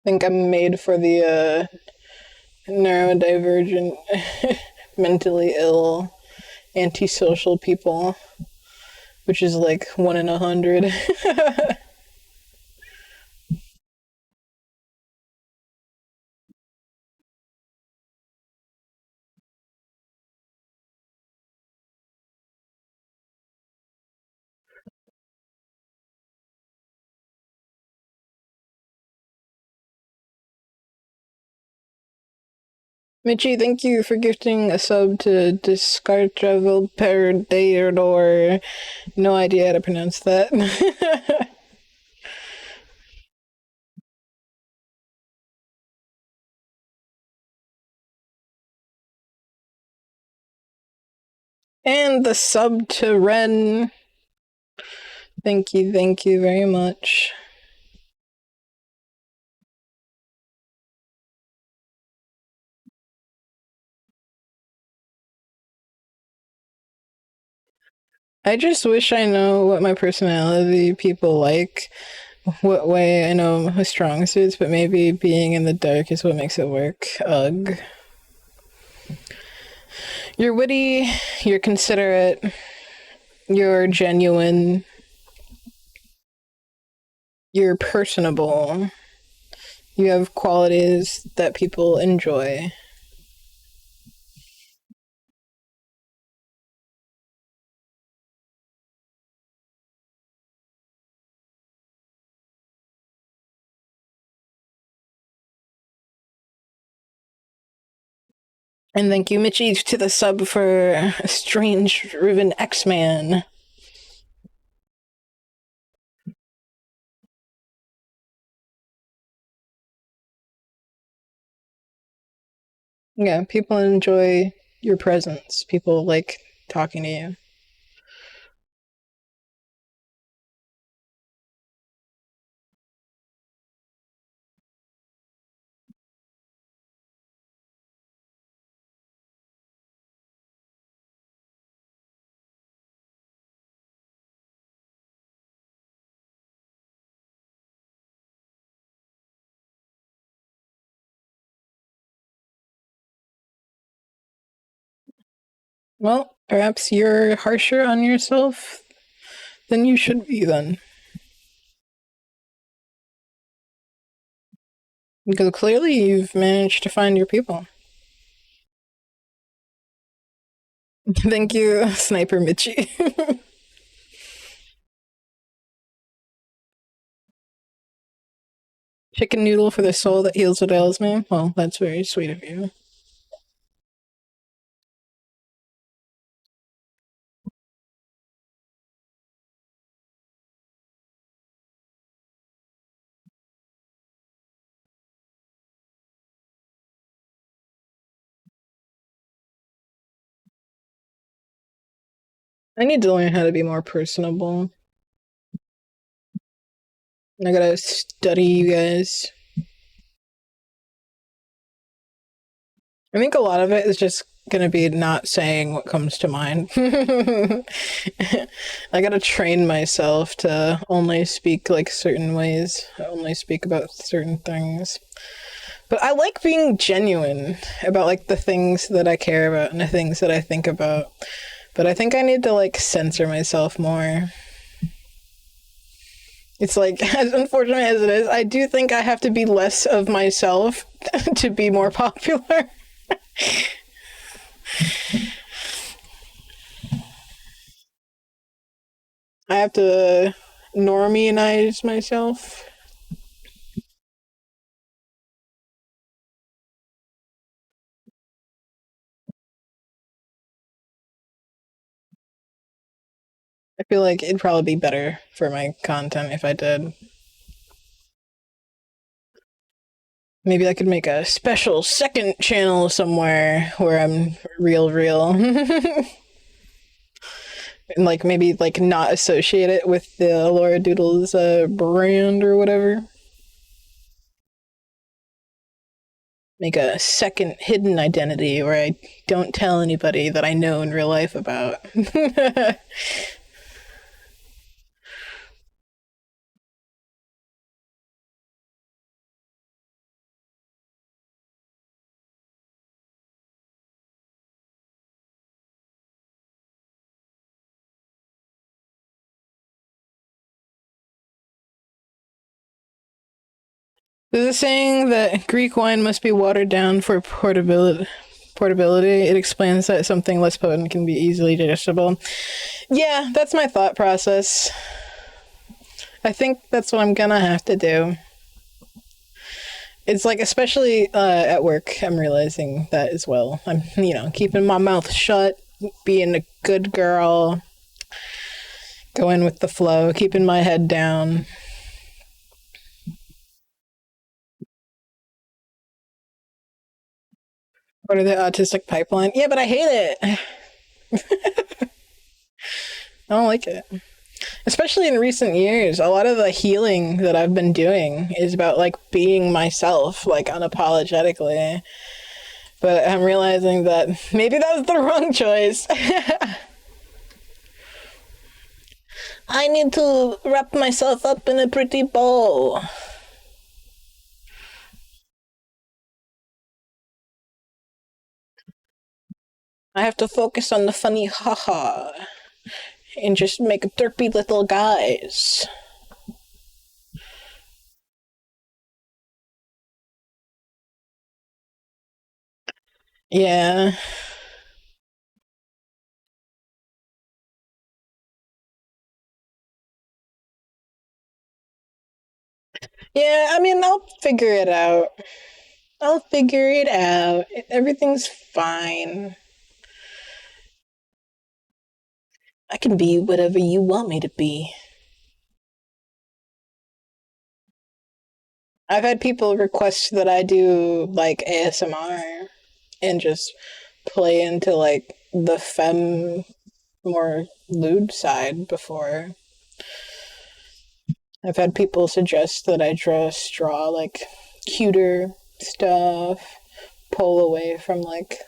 I think I'm made for the neurodivergent, mentally ill, antisocial people, which is like 1 in 100. Michi, thank you for gifting a sub to Discartravel Peridor. No idea how to pronounce that. And the sub to Ren. Thank you very much. I just wish I know what my personality people like. What way I know my strong suits, but maybe being in the dark is what makes it work. Ugh. You're witty, you're considerate, you're genuine, you're personable, you have qualities that people enjoy. And thank you, Mitchie, to the sub for a strange Riven X-Man. Yeah, people enjoy your presence. People like talking to you. Well, perhaps you're harsher on yourself than you should be then. Because clearly you've managed to find your people. Thank you, Sniper Mitchie. Chicken noodle for the soul that heals what ails me. Well, that's very sweet of you. I need to learn how to be more personable. I gotta study you guys. I think a lot of it is just gonna be not saying what comes to mind. I gotta train myself to only speak like certain ways, only speak about certain things. But I like being genuine about like the things that I care about and the things that I think about. But I think I need to like censor myself more. It's like, as unfortunate as it is, I do think I have to be less of myself to be more popular. I have to normianize myself. I feel like it'd probably be better for my content if I did. Maybe I could make a special second channel somewhere where I'm real. And like maybe like not associate it with the Laura Doodles brand or whatever. Make a second hidden identity where I don't tell anybody that I know in real life about. There's a saying that Greek wine must be watered down for portability. It explains that something less potent can be easily digestible. Yeah, that's my thought process. I think that's what I'm gonna have to do. It's like, especially at work, I'm realizing that as well. I'm, keeping my mouth shut, being a good girl, going with the flow, keeping my head down. What are the autistic pipeline? Yeah, but I hate it. I don't like it. Especially in recent years, a lot of the healing that I've been doing is about like being myself, like unapologetically. But I'm realizing that maybe that was the wrong choice. I need to wrap myself up in a pretty bow. I have to focus on the funny haha and just make derpy little guys. Yeah. Yeah, I mean, I'll figure it out. I'll figure it out. Everything's fine. I can be whatever you want me to be. I've had people request that I do like ASMR and just play into like the femme more lewd side before. I've had people suggest that I just draw like cuter stuff, pull away from like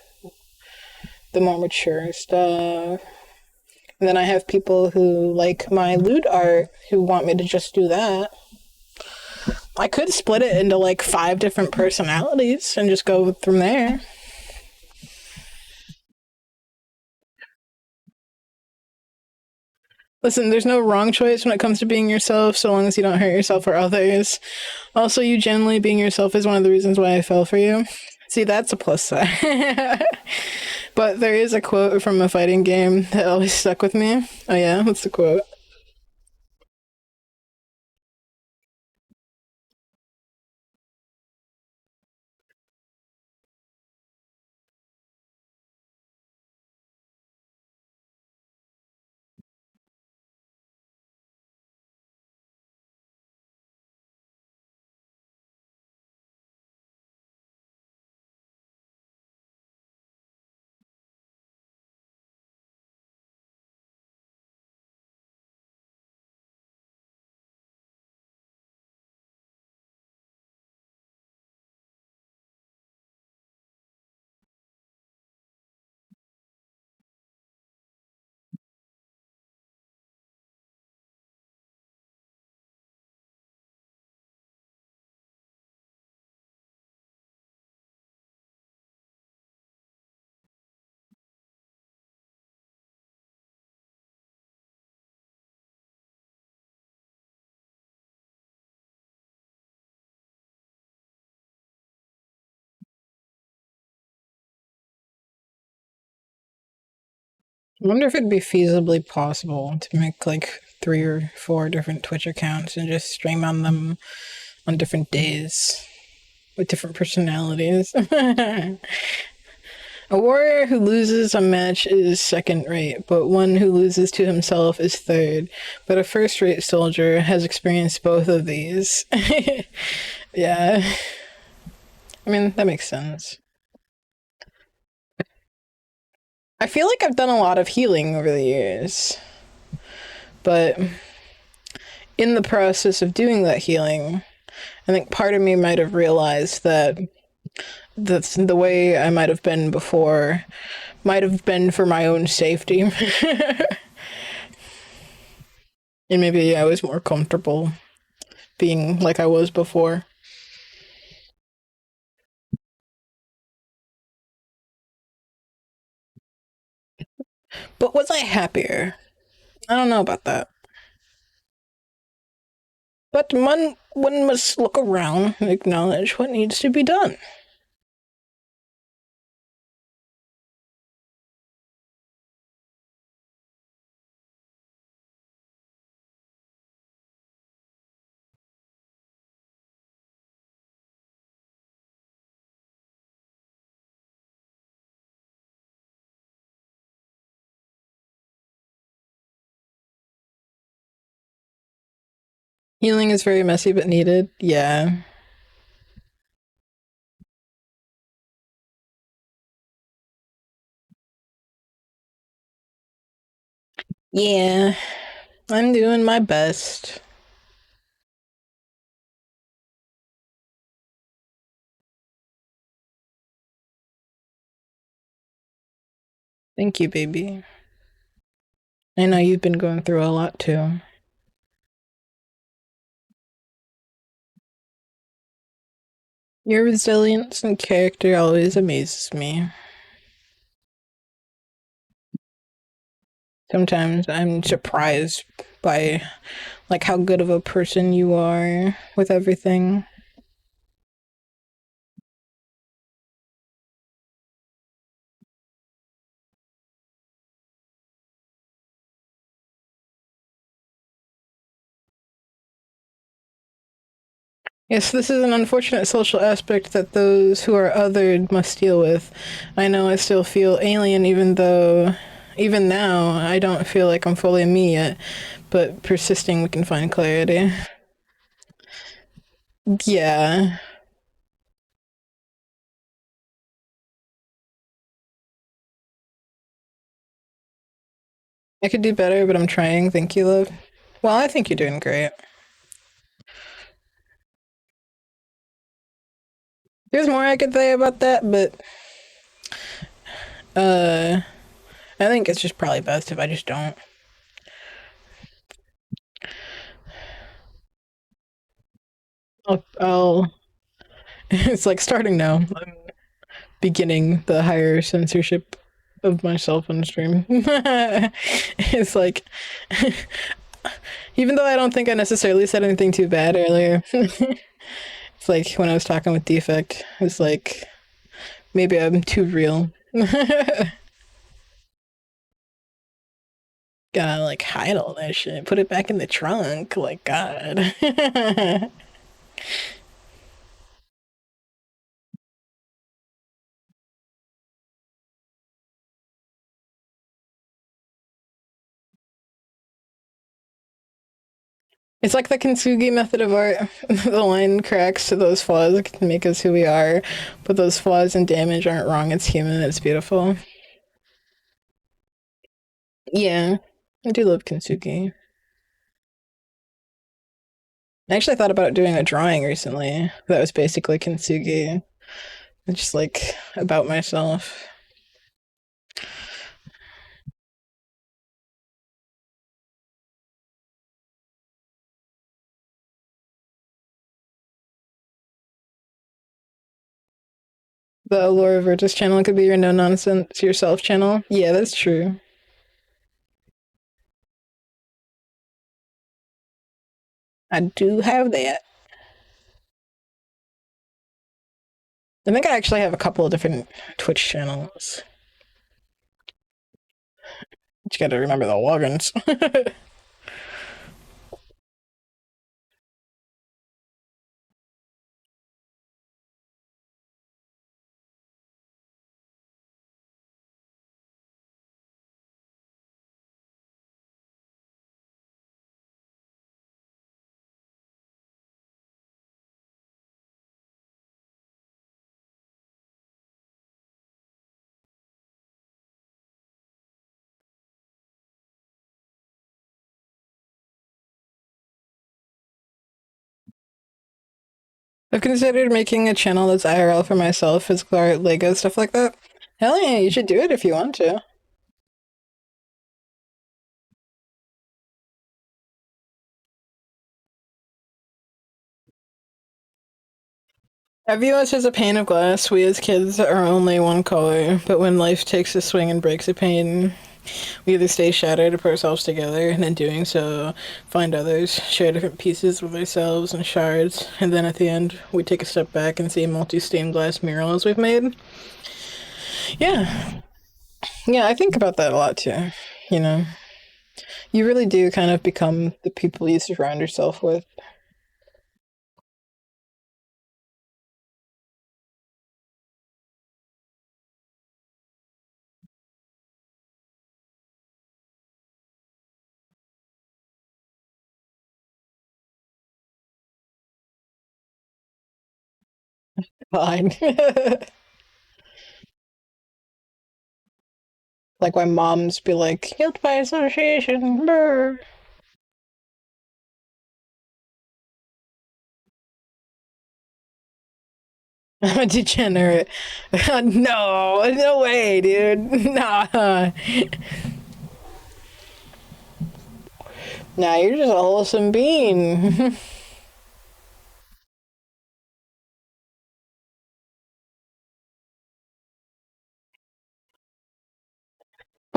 the more mature stuff. And then I have people who like my lewd art who want me to just do that. I could split it into like 5 different personalities and just go from there. Listen, there's no wrong choice when it comes to being yourself, so long as you don't hurt yourself or others. Also, you generally being yourself is one of the reasons why I fell for you. See, that's a plus side. But there is a quote from a fighting game that always stuck with me. Oh, yeah? What's the quote? I wonder if it'd be feasibly possible to make like 3 or 4 different Twitch accounts and just stream on them on different days with different personalities. A warrior who loses a match is second rate, but one who loses to himself is third. But a first rate soldier has experienced both of these. Yeah. I mean, that makes sense. I feel like I've done a lot of healing over the years, but in the process of doing that healing, I think part of me might have realized that the way I might have been before might have been for my own safety. And maybe I was more comfortable being like I was before. But was I happier? I don't know about that. But one must look around and acknowledge what needs to be done. Healing is very messy but needed. Yeah. Yeah. I'm doing my best. Thank you, baby. I know you've been going through a lot too. Your resilience and character always amazes me. Sometimes I'm surprised by like how good of a person you are with everything. Yes, this is an unfortunate social aspect that those who are othered must deal with. I know I still feel alien even though even now I don't feel like I'm fully me yet, but persisting we can find clarity. Yeah. I could do better, but I'm trying. Thank you, love. Well, I think you're doing great. There's more I could say about that, but uh I think it's just probably best if I just don't. I'll it's like starting now. I'm beginning the higher censorship of myself on stream. It's like even though I don't think I necessarily said anything too bad earlier, it's like when I was talking with Defect, it's like maybe I'm too real. Gotta like hide all that shit, put it back in the trunk. Like God. It's like the kintsugi method of art. The line cracks to those flaws can make us who we are, but those flaws and damage aren't wrong. It's human. It's beautiful. Yeah, I do love kintsugi. I actually thought about doing a drawing recently that was basically kintsugi. Just like about myself. The Laura Virtus channel could be your no nonsense yourself channel. Yeah, that's true. I do have that. I think I actually have a couple of different Twitch channels. You gotta remember the logins. I've considered making a channel that's IRL for myself, physical art, Lego, stuff like that. Hell yeah, you should do it if you want to. I view us as a pane of glass. We as kids are only one color, but when life takes a swing and breaks a pane, we either stay shattered or put ourselves together, and in doing so, find others, share different pieces with ourselves and shards, and then at the end, we take a step back and see a multi-stained glass murals we've made. Yeah, yeah, I think about that a lot too. You know, you really do kind of become the people you surround yourself with. Fine. Like my mom's be like, guilt by association. Brr. I'm a degenerate. No, no way, dude. Nah. Nah, you're just a wholesome being.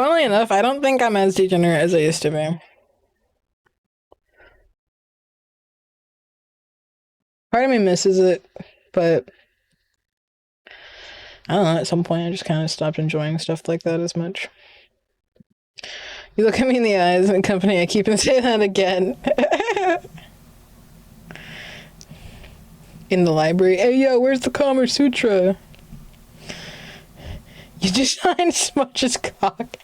Funnily enough, I don't think I'm as degenerate as I used to be. Part of me misses it, but I don't know, at some point I just kind of stopped enjoying stuff like that as much. You look at me in the eyes and company, I keep and say that again. In the library. Hey, yo, where's the Kama Sutra? You just signed Smudge's cock.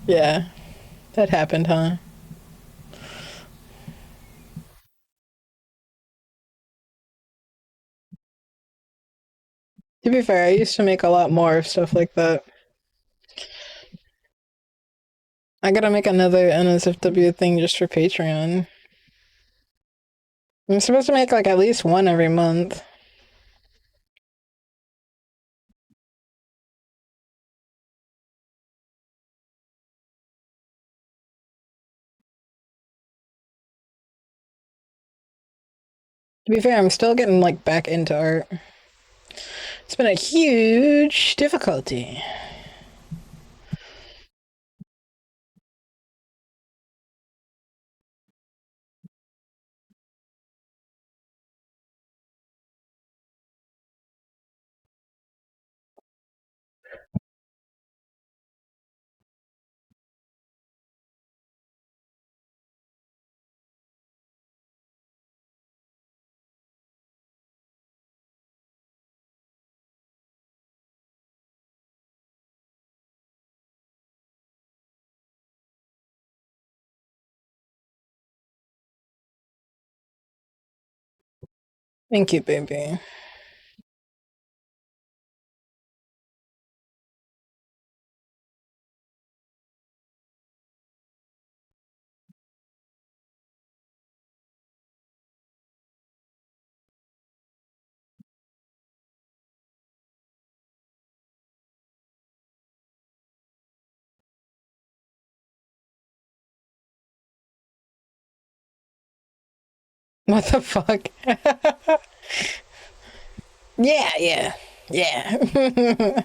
Yeah, that happened, huh? To be fair, I used to make a lot more of stuff like that. I gotta make another NSFW thing just for Patreon. I'm supposed to make like at least one every month. To be fair, I'm still getting like back into art. It's been a huge difficulty. Thank you, baby. What the fuck? Yeah, yeah, yeah.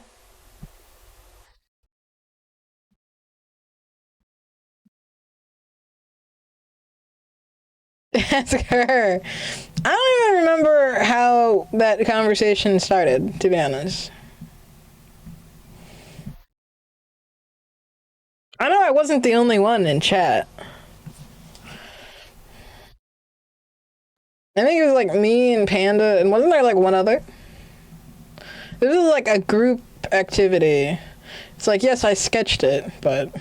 Ask her. I don't even remember how that conversation started, to be honest. I know I wasn't the only one in chat. I think it was like me and Panda, and wasn't there like one other? This was like a group activity. It's like, yes, I sketched it, but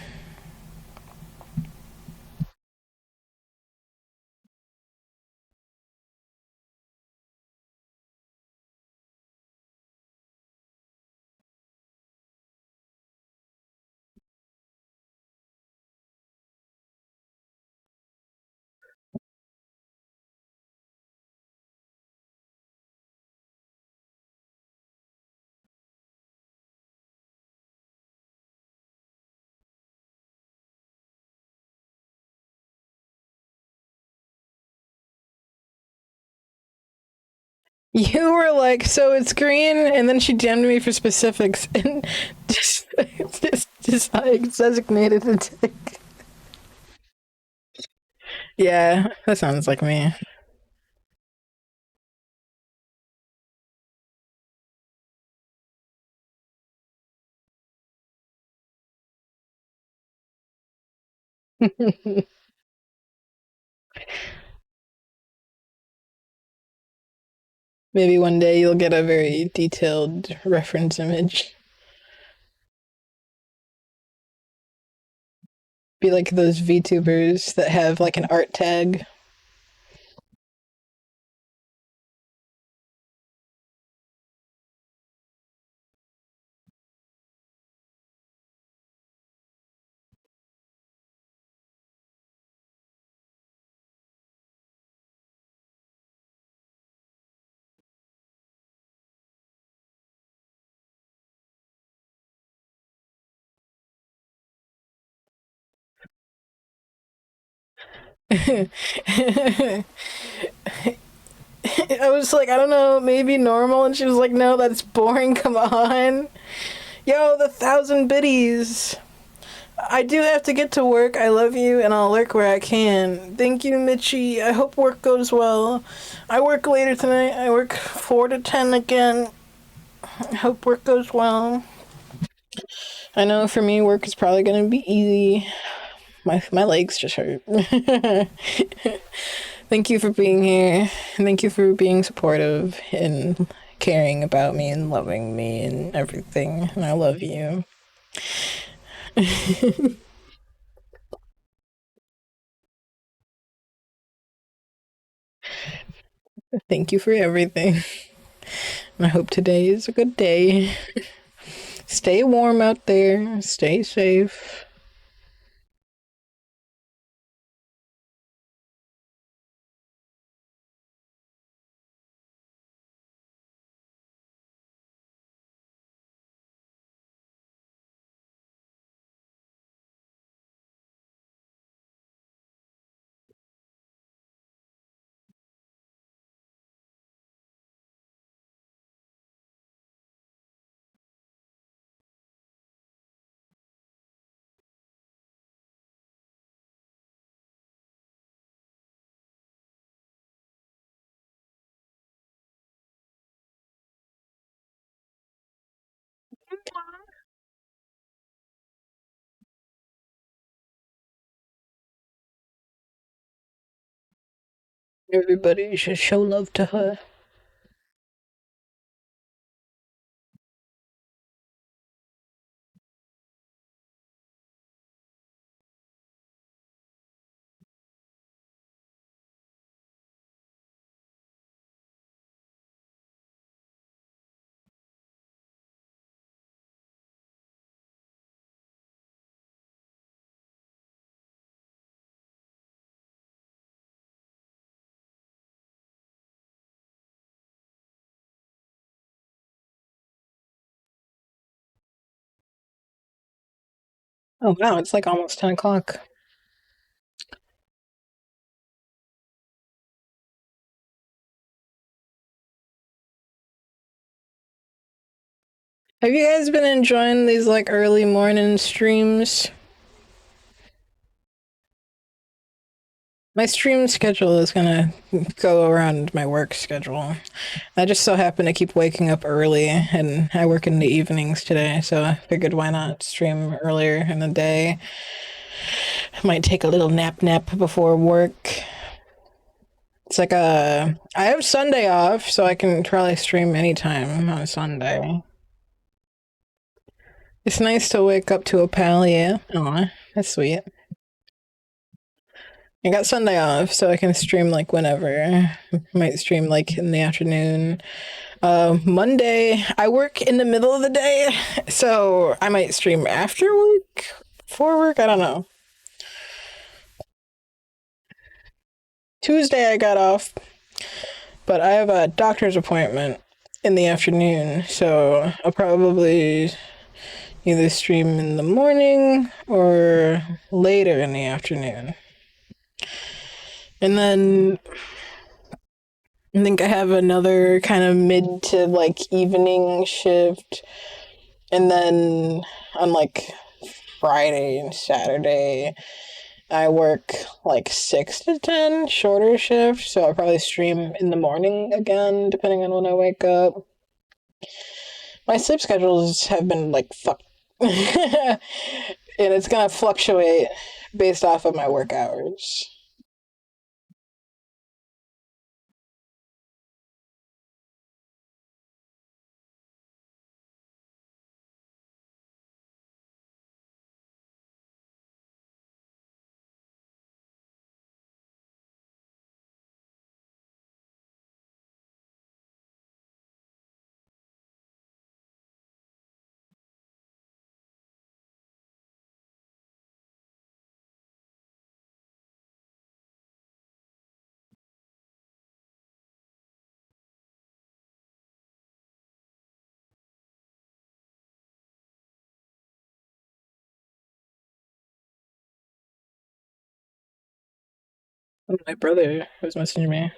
you were like, so it's green, and then she DM'd me for specifics, and just I designated a tick. Yeah, that sounds like me. Maybe one day you'll get a very detailed reference image. Be like those VTubers that have like an art tag. I was like, I don't know, maybe normal, and she was like, no, that's boring. Come on. Yo, the 1,000 biddies. I do have to get to work. I love you, and I'll lurk where I can. Thank you, Mitchie. I hope work goes well. I work later tonight. I work 4 to 10 again. I hope work goes well. I know for me, work is probably going to be easy. My legs just hurt. Thank you for being here. Thank you for being supportive and caring about me and loving me and everything. And I love you. Thank you for everything. And I hope today is a good day. Stay warm out there. Stay safe. Everybody should show love to her. Oh wow, it's like almost 10 o'clock. Have you guys been enjoying these like early morning streams? My stream schedule is gonna go around my work schedule. I just so happen to keep waking up early, and I work in the evenings today, so I figured why not stream earlier in the day. I might take a little nap before work. It's like I have Sunday off, so I can probably stream anytime on Sunday. It's nice to wake up to a pal, yeah. Aw, that's sweet. I got Sunday off, so I can stream like whenever. Might stream like in the afternoon. Monday, I work in the middle of the day, so I might stream after work, before work. I don't know. Tuesday, I got off, but I have a doctor's appointment in the afternoon, so I'll probably either stream in the morning or later in the afternoon. And then I think I have another kind of mid to like evening shift. And then on like Friday and Saturday, I work like 6 to 10, shorter shift. So I'll probably stream in the morning again, depending on when I wake up. My sleep schedules have been like fuck. And it's gonna fluctuate based off of my work hours. My brother was messaging me.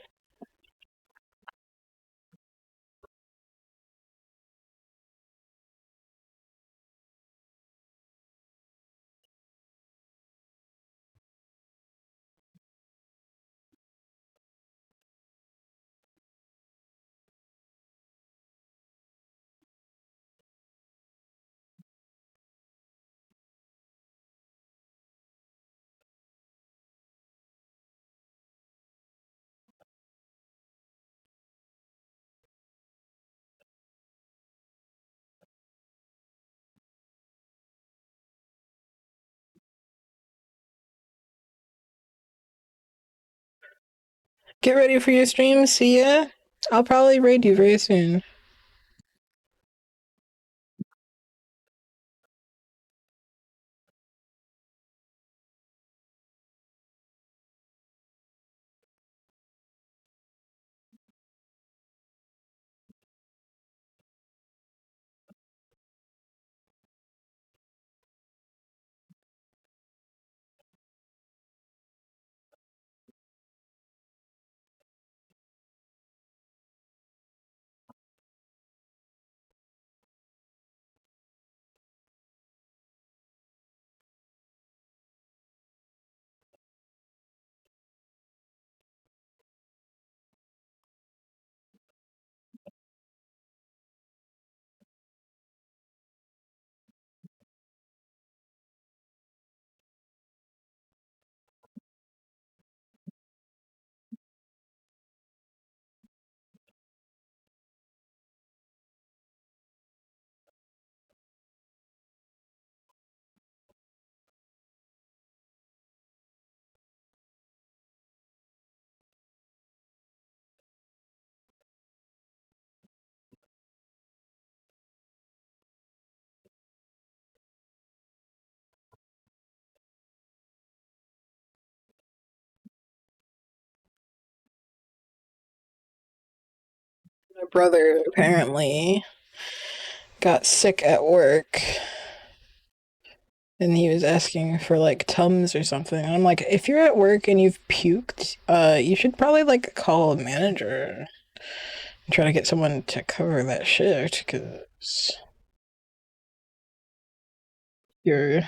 Get ready for your stream. See ya. I'll probably raid you very soon. My brother apparently got sick at work and he was asking for like Tums or something. And I'm like, if you're at work and you've puked, you should probably like call a manager and try to get someone to cover that shift because you're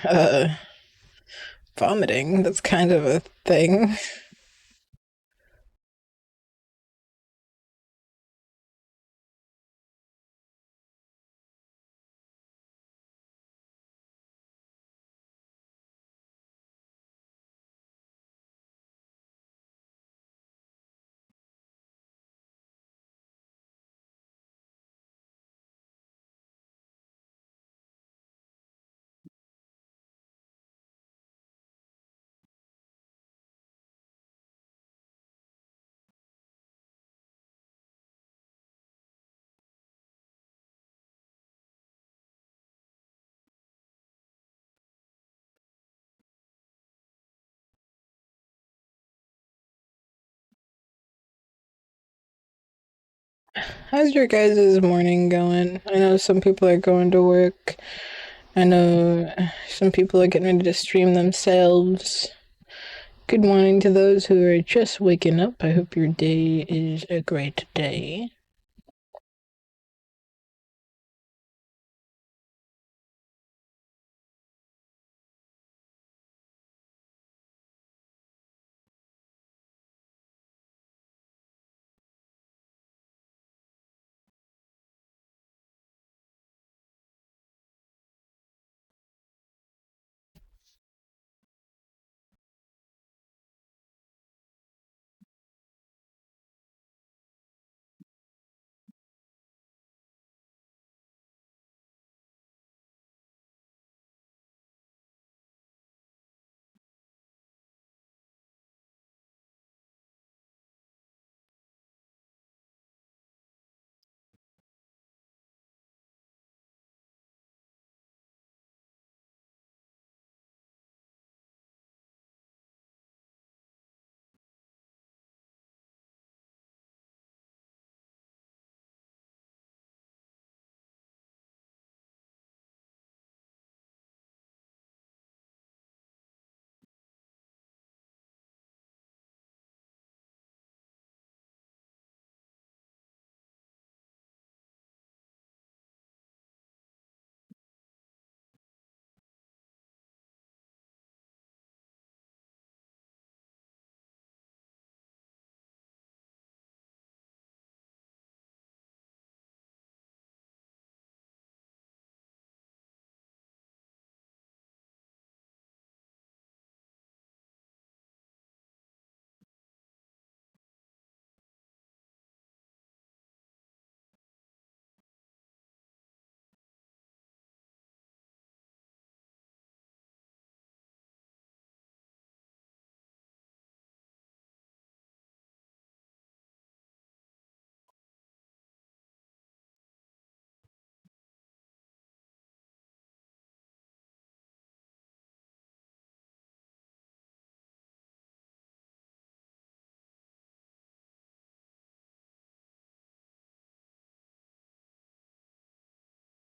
vomiting. That's kind of a thing. How's your guys' morning going? I know some people are going to work. I know some people are getting ready to stream themselves. Good morning to those who are just waking up. I hope your day is a great day.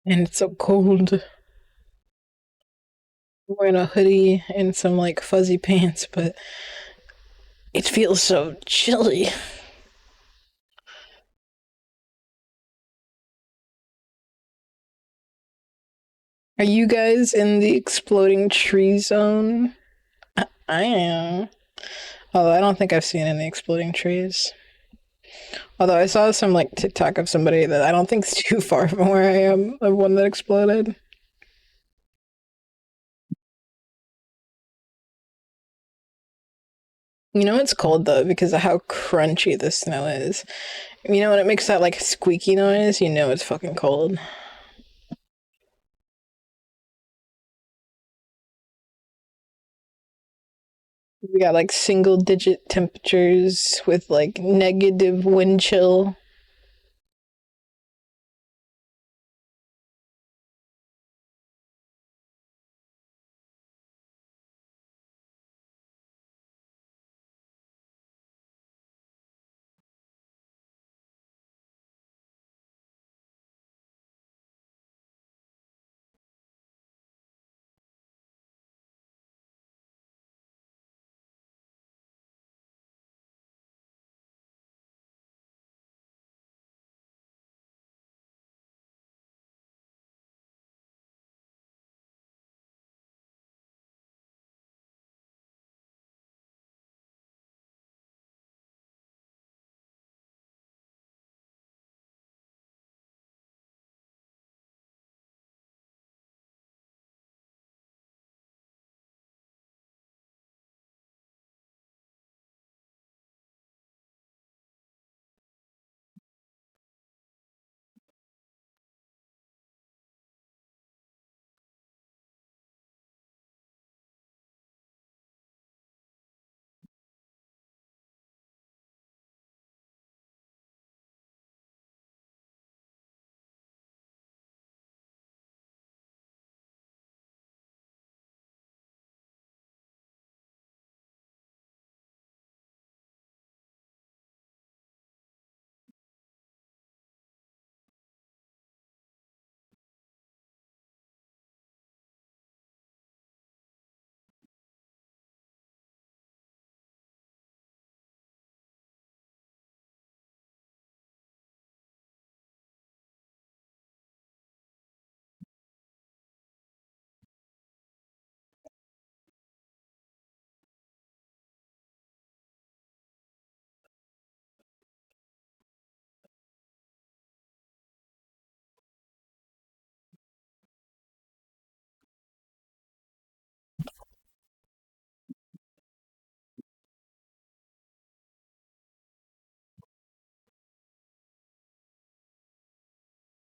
and it's so cold. I'm wearing a hoodie and some like fuzzy pants, but it feels so chilly. Are you guys in the exploding tree zone? I am. Although I don't think I've seen any exploding trees. Although I saw some like TikTok of somebody that I don't think's too far from where I am, of one that exploded. You know it's cold though because of how crunchy the snow is. You know when it makes that like squeaky noise, you know it's fucking cold. We got like single digit temperatures with like negative wind chill.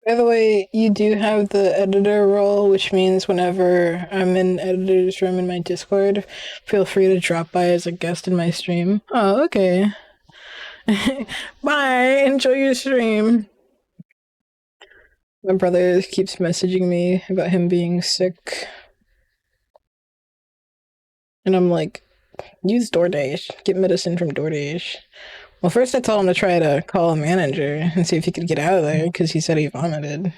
By the way, you do have the editor role, which means whenever I'm in editor's room in my Discord, feel free to drop by as a guest in my stream. Oh, okay. Bye. Enjoy your stream. My brother keeps messaging me about him being sick, and I'm like, use DoorDash. Get medicine from DoorDash. Well, first I told him to try to call a manager and see if he could get out of there because he said he vomited.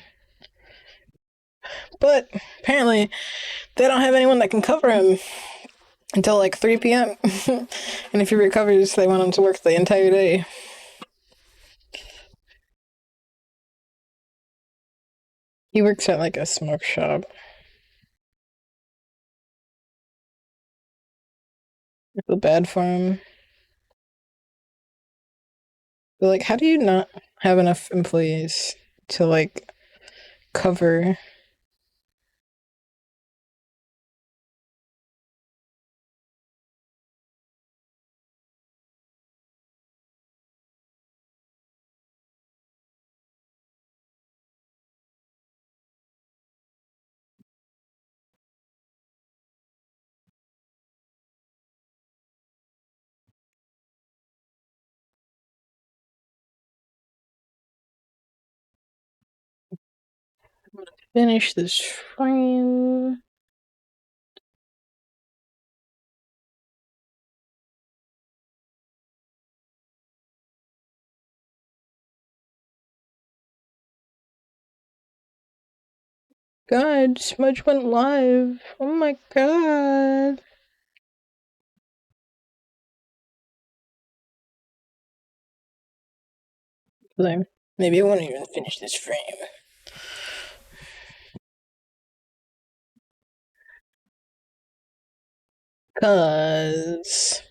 But apparently, they don't have anyone that can cover him until like 3 p.m. And if he recovers, they want him to work the entire day. He works at like a smoke shop. I feel bad for him. But like, how do you not have enough employees to like cover? Finish this frame. god, Smudge went live. Oh my god. Maybe I won't even finish this frame. Cause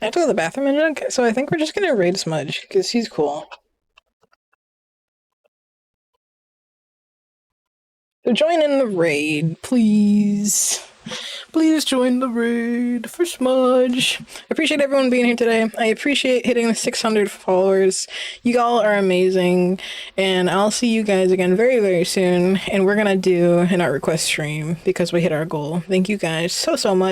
I have to go to the bathroom in a minute, so I think we're just gonna raid Smudge, because he's cool. So join in the raid, please. Please join the raid for Smudge. I appreciate everyone being here today. I appreciate hitting the 600 followers. You all are amazing. And I'll see you guys again very, very soon. And we're gonna do an art request stream because we hit our goal. Thank you guys so much.